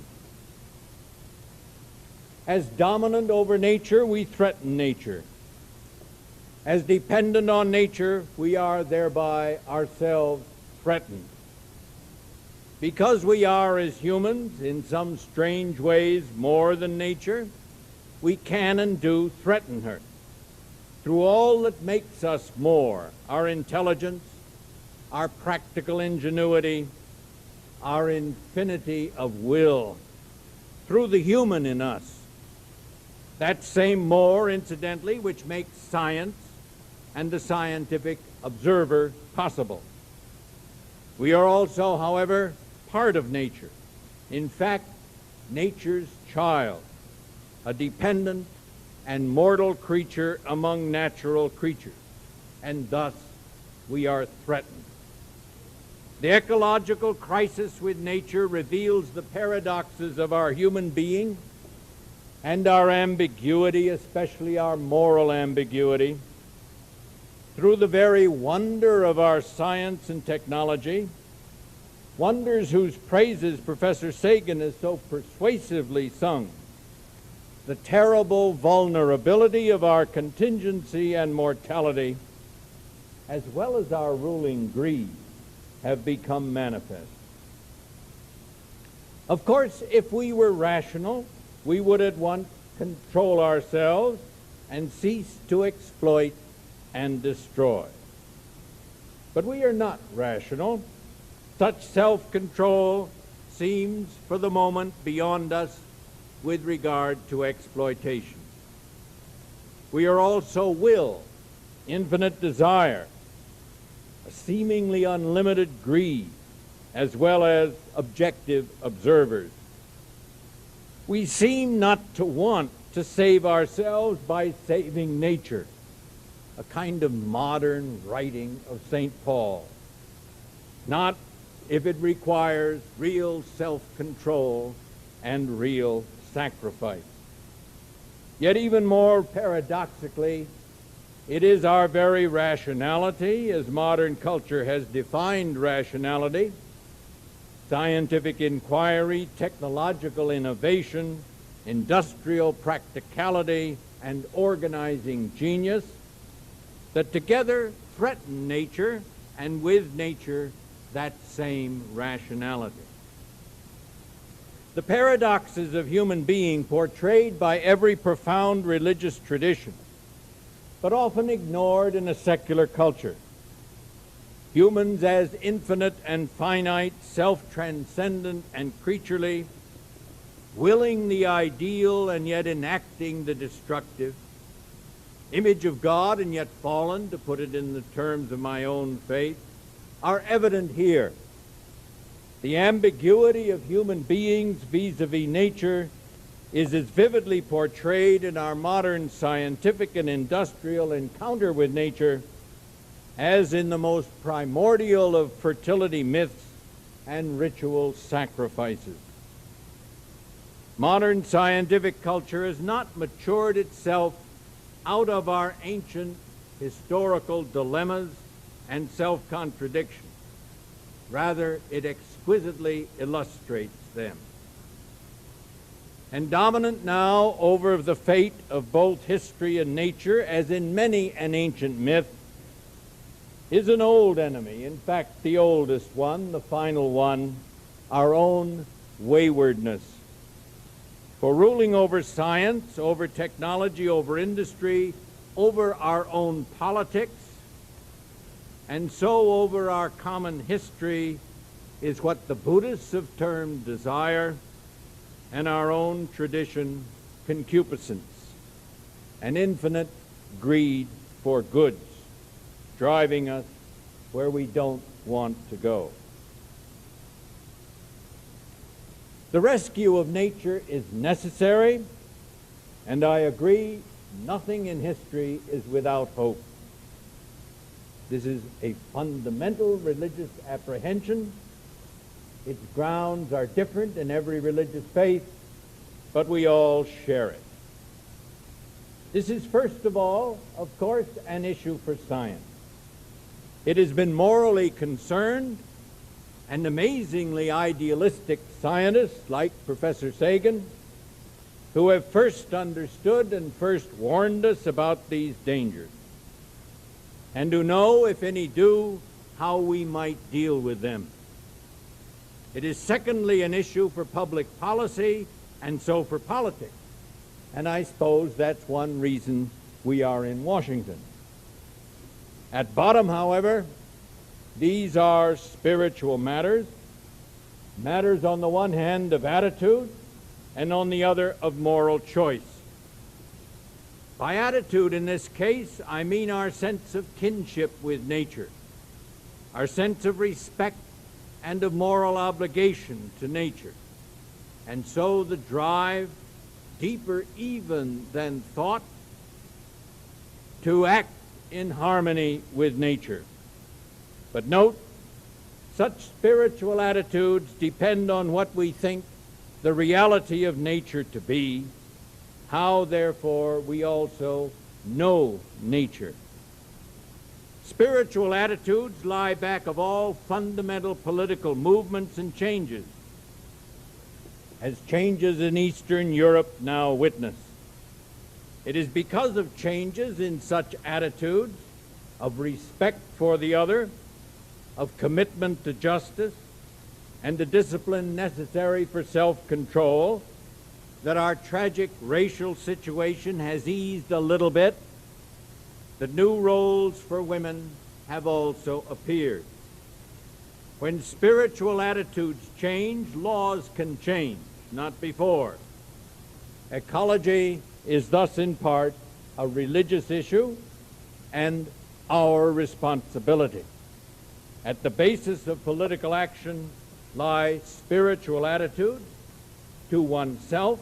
As dominant over nature, we threaten nature. As dependent on nature, we are thereby ourselves threatened. Because we are, as humans, in some strange ways more than nature, we can and do threaten her. Through all that makes us more, our intelligence, our practical ingenuity, our infinity of will, through the human in us, that same more, incidentally, which makes science and the scientific observer possible. We are also, however, part of nature. In fact, nature's child, a dependent and mortal creature among natural creatures, and thus we are threatened. The ecological crisis with nature reveals the paradoxes of our human being and our ambiguity, especially our moral ambiguity. Through the very wonder of our science and technology, wonders whose praises Professor Sagan has so persuasively sung, the terrible vulnerability of our contingency and mortality, as well as our ruling greed, have become manifest. Of course, if we were rational, we would at once control ourselves and cease to exploit and destroy. But we are not rational. Such self-control seems, for the moment, beyond us with regard to exploitation. We are also will, infinite desire, a seemingly unlimited greed, as well as objective observers. We seem not to want to save ourselves by saving nature, a kind of modern writing of St. Paul, not if it requires real self-control and real sacrifice. Yet even more paradoxically, it is our very rationality, as modern culture has defined rationality, scientific inquiry, technological innovation, industrial practicality, and organizing genius, that together threaten nature, and with nature that same rationality. The paradoxes of human being portrayed by every profound religious tradition, but often ignored in a secular culture. Humans as infinite and finite, self-transcendent and creaturely, willing the ideal and yet enacting the destructive, image of God and yet fallen, to put it in the terms of my own faith, are evident here. The ambiguity of human beings vis-a-vis nature is as vividly portrayed in our modern scientific and industrial encounter with nature as in the most primordial of fertility myths and ritual sacrifices. Modern scientific culture has not matured itself out of our ancient historical dilemmas and self-contradictions. Rather, it exquisitely illustrates them. And dominant now over the fate of both history and nature, as in many an ancient myth, is an old enemy, in fact, the oldest one, the final one, our own waywardness. For ruling over science, over technology, over industry, over our own politics, and so over our common history is what the Buddhists have termed desire, and our own tradition concupiscence, an infinite greed for goods, driving us where we don't want to go. The rescue of nature is necessary, and I agree, nothing in history is without hope. This is a fundamental religious apprehension. Its grounds are different in every religious faith, but we all share it. This is, first of all, of course, an issue for science. It has been morally concerned, and amazingly idealistic scientists like Professor Sagan, who have first understood and first warned us about these dangers, and who know, if any do, how we might deal with them. It is secondly an issue for public policy, and so for politics. And I suppose that's one reason we are in Washington. At bottom, however, these are spiritual matters, matters on the one hand of attitude, and on the other of moral choice. By attitude in this case, I mean our sense of kinship with nature, our sense of respect and of moral obligation to nature, and so the drive, deeper even than thought, to act in harmony with nature. But note, such spiritual attitudes depend on what we think the reality of nature to be, how, therefore, we also know nature. Spiritual attitudes lie back of all fundamental political movements and changes, as changes in Eastern Europe now witness. It is because of changes in such attitudes of respect for the other, of commitment to justice, and the discipline necessary for self-control that our tragic racial situation has eased a little bit. The new roles for women have also appeared. When spiritual attitudes change, laws can change, not before. Ecology is thus in part a religious issue and our responsibility. At the basis of political action lie spiritual attitudes to oneself,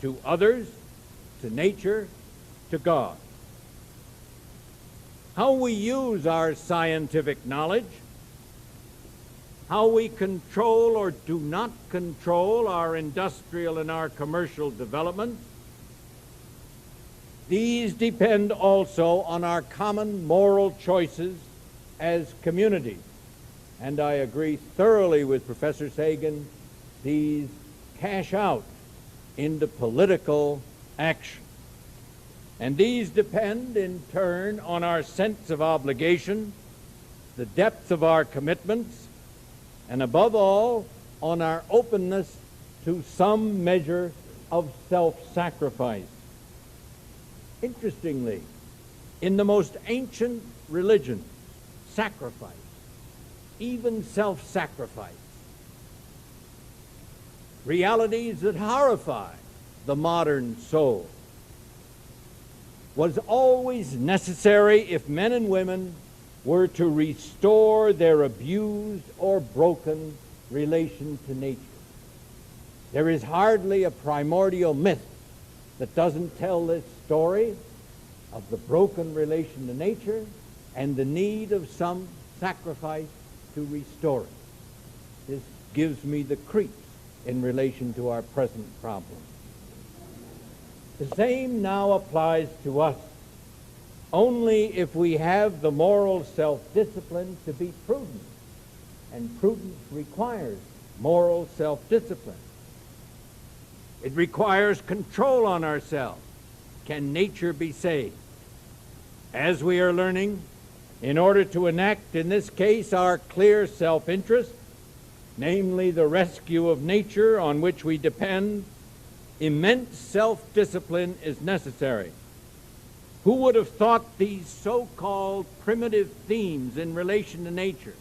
to others, to nature, to God. How we use our scientific knowledge, how we control or do not control our industrial and our commercial development, these depend also on our common moral choices as communities. And I agree thoroughly with Professor Sagan, these cash out into political action. And these depend in turn on our sense of obligation, the depth of our commitments, and above all, on our openness to some measure of self-sacrifice. Interestingly, in the most ancient religions, sacrifice, even self-sacrifice, realities that horrify the modern soul, was always necessary if men and women were to restore their abused or broken relation to nature. There is hardly a primordial myth that doesn't tell this story of the broken relation to nature and the need of some sacrifice to restore it. This gives me the creeps in relation to our present problem. The same now applies to us. Only if we have the moral self-discipline to be prudent, and prudence requires moral self-discipline. It requires control on ourselves. Can nature be saved? As we are learning, in order to enact, in this case, our clear self-interest, namely the rescue of nature on which we depend, immense self-discipline is necessary. Who would have thought these so-called primitive themes in relation to nature,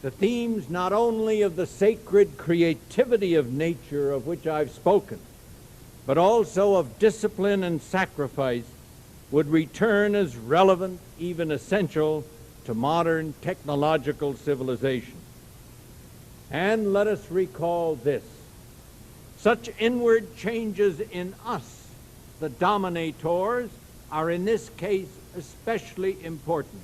the themes not only of the sacred creativity of nature of which I've spoken, but also of discipline and sacrifice, would return as relevant, even essential, to modern technological civilization? And let us recall this: such inward changes in us, the dominators, are in this case especially important.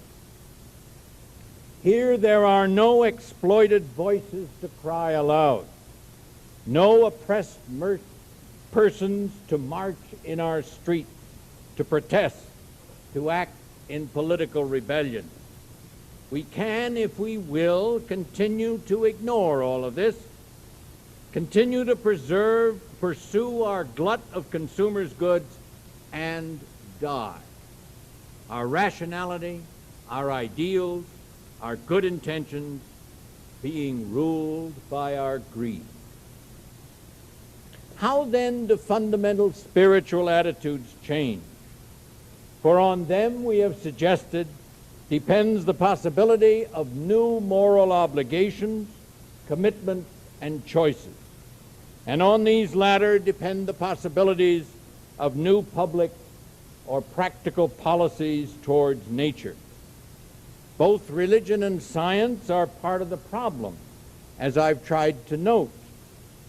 Here there are no exploited voices to cry aloud, no oppressed persons to march in our streets, to protest, to act in political rebellion. We can, if we will, continue to ignore all of this, continue to pursue our glut of consumers' goods, and die. Our rationality, our ideals, our good intentions being ruled by our greed. How then do fundamental spiritual attitudes change? For on them, we have suggested, depends the possibility of new moral obligations, commitments, and choices. And on these latter depend the possibilities of new public or practical policies towards nature. Both religion and science are part of the problem, as I've tried to note.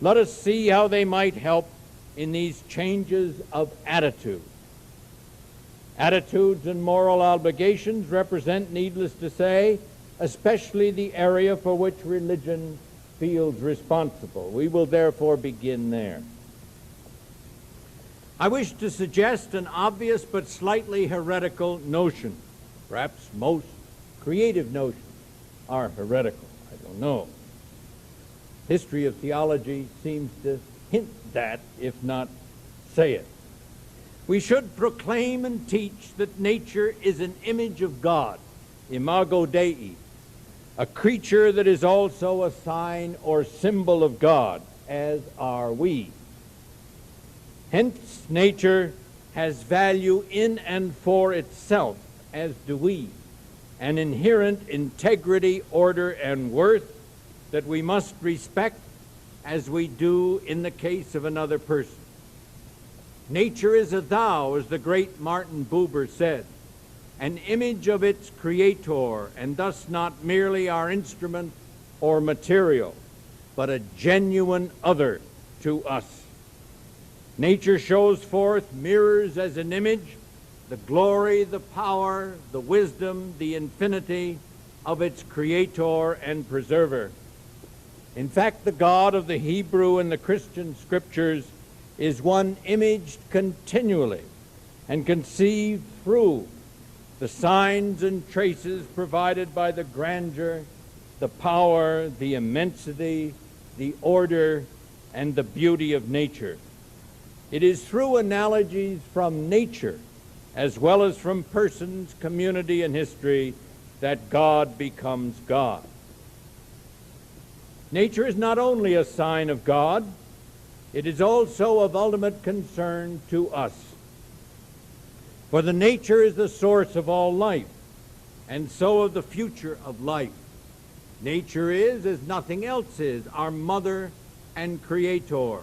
Let us see how they might help in these changes of attitude. Attitudes and moral obligations represent, needless to say, especially the area for which religion feels responsible. We will therefore begin there. I wish to suggest an obvious but slightly heretical notion. Perhaps most creative notions are heretical. I don't know. History of theology seems to hint that, if not say it. We should proclaim and teach that nature is an image of God, imago Dei, a creature that is also a sign or symbol of God, as are we. Hence, nature has value in and for itself, as do we, an inherent integrity, order, and worth that we must respect as we do in the case of another person. Nature is a thou, as the great Martin Buber said, an image of its creator, and thus not merely our instrument or material, but a genuine other to us. Nature shows forth, mirrors as an image, the glory, the power, the wisdom, the infinity of its creator and preserver. In fact, the God of the Hebrew and the Christian scriptures is one imaged continually and conceived through the signs and traces provided by the grandeur, the power, the immensity, the order, and the beauty of nature. It is through analogies from nature, as well as from persons, community, and history, that God becomes God. Nature is not only a sign of God, it is also of ultimate concern to us. For the nature is the source of all life, and so of the future of life. Nature is, as nothing else is, our mother and creator.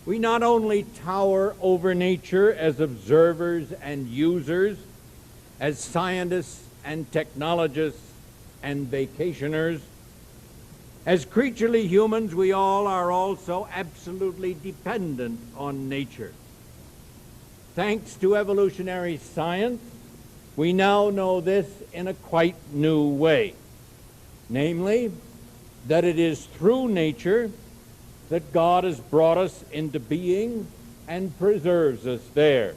We not only tower over nature as observers and users, as scientists and technologists and vacationers, As creaturely humans, we all are also absolutely dependent on nature. Thanks to evolutionary science, we now know this in a quite new way, namely, that it is through nature that God has brought us into being and preserves us there.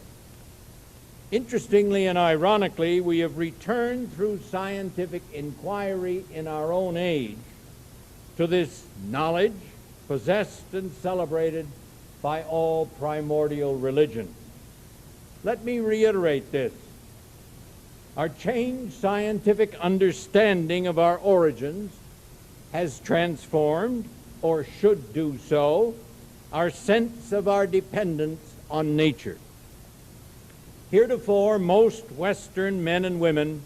Interestingly and ironically, we have returned through scientific inquiry in our own age to this knowledge possessed and celebrated by all primordial religions. Let me reiterate this. Our changed scientific understanding of our origins has transformed, or should do so, our sense of our dependence on nature. Heretofore, most Western men and women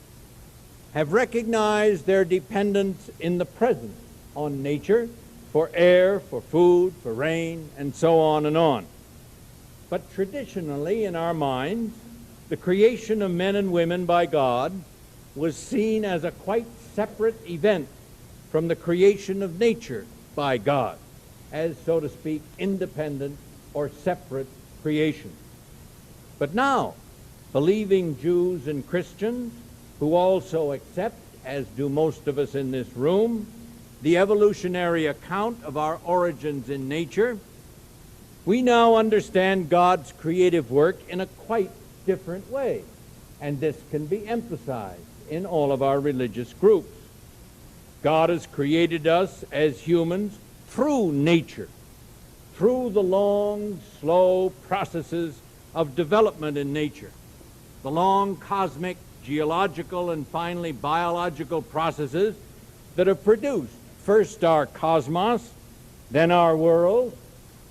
have recognized their dependence in the present on nature for air, for food, for rain, and so on and on. But traditionally, in our minds, the creation of men and women by God was seen as a quite separate event from the creation of nature by God, as, so to speak, independent or separate creation. But now, believing Jews and Christians, who also accept, as do most of us in this room, the evolutionary account of our origins in nature, we now understand God's creative work in a quite different way, and this can be emphasized in all of our religious groups. God has created us as humans through nature, through the long, slow processes of development in nature, the long cosmic, geological, and finally biological processes that have produced first our cosmos, then our world,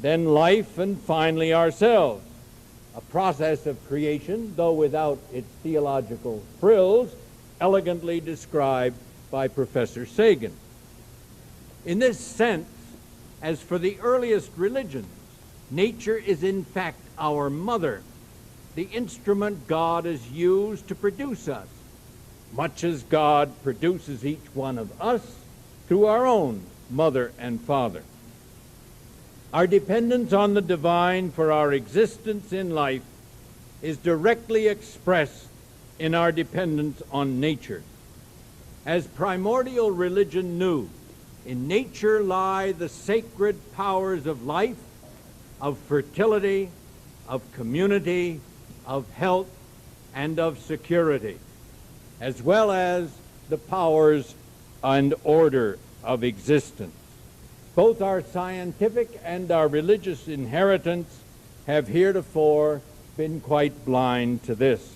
then life, and finally ourselves. A process of creation, though without its theological frills, elegantly described by Professor Sagan. In this sense, as for the earliest religions, nature is in fact our mother, the instrument God has used to produce us, much as God produces each one of us through our own mother and father. Our dependence on the divine for our existence in life is directly expressed in our dependence on nature. As primordial religion knew, in nature lie the sacred powers of life, of fertility, of community, of health, and of security, as well as the powers and order of existence. Both our scientific and our religious inheritance have heretofore been quite blind to this.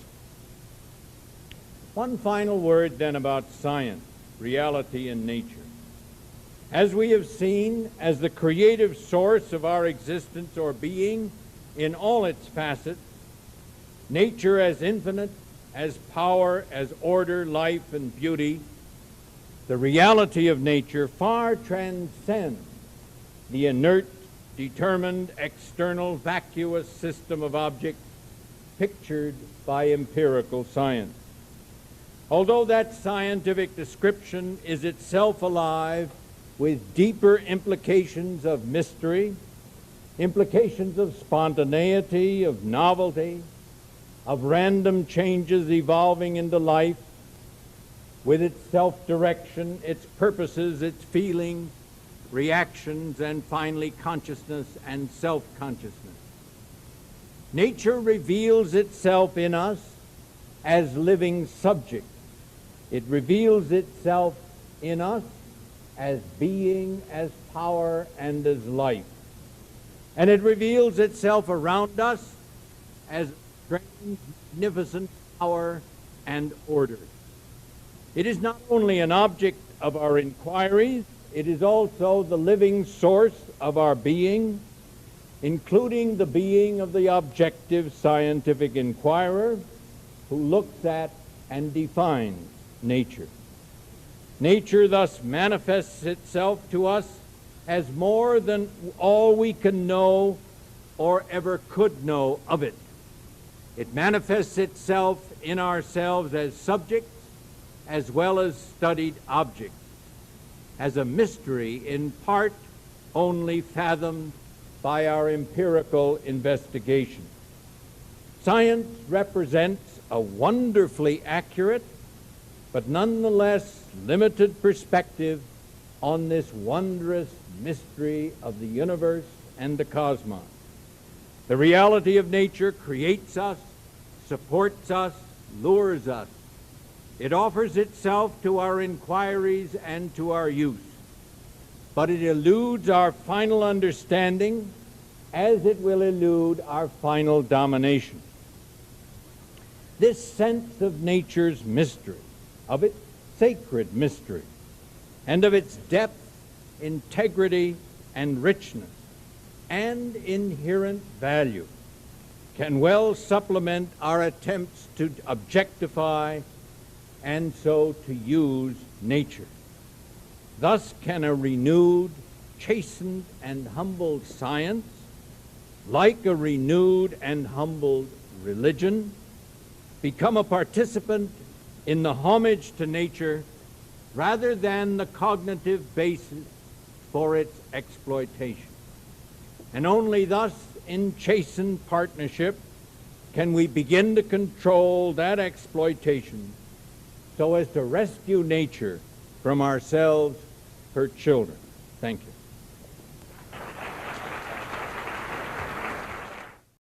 One final word then about science, reality, and nature. As we have seen, as the creative source of our existence or being in all its facets, nature as infinite, as power, as order, life, and beauty, the reality of nature far transcends the inert, determined, external, vacuous system of objects pictured by empirical science. Although that scientific description is itself alive with deeper implications of mystery, implications of spontaneity, of novelty, of random changes evolving into life, with its self-direction, its purposes, its feelings, reactions, and finally consciousness and self-consciousness. Nature reveals itself in us as living subjects. It reveals itself in us as being, as power, and as life. And it reveals itself around us as strange, magnificent power and order. It is not only an object of our inquiries, it is also the living source of our being, including the being of the objective scientific inquirer who looks at and defines nature. Nature thus manifests itself to us as more than all we can know or ever could know of it. It manifests itself in ourselves as subjects as well as studied objects. as a mystery in part only fathomed by our empirical investigation. Science represents a wonderfully accurate, but nonetheless limited perspective on this wondrous mystery of the universe and the cosmos. The reality of nature creates us, supports us, lures us. It offers itself to our inquiries and to our use, but it eludes our final understanding as it will elude our final domination. This sense of nature's mystery, of its sacred mystery, and of its depth, integrity, and richness, and inherent value, can well supplement our attempts to objectify and so to use nature. Thus can a renewed, chastened, and humbled science, like a renewed and humbled religion, become a participant in the homage to nature rather than the cognitive basis for its exploitation. And only thus, in chastened partnership, can we begin to control that exploitation so as to rescue nature from ourselves, her children. Thank you.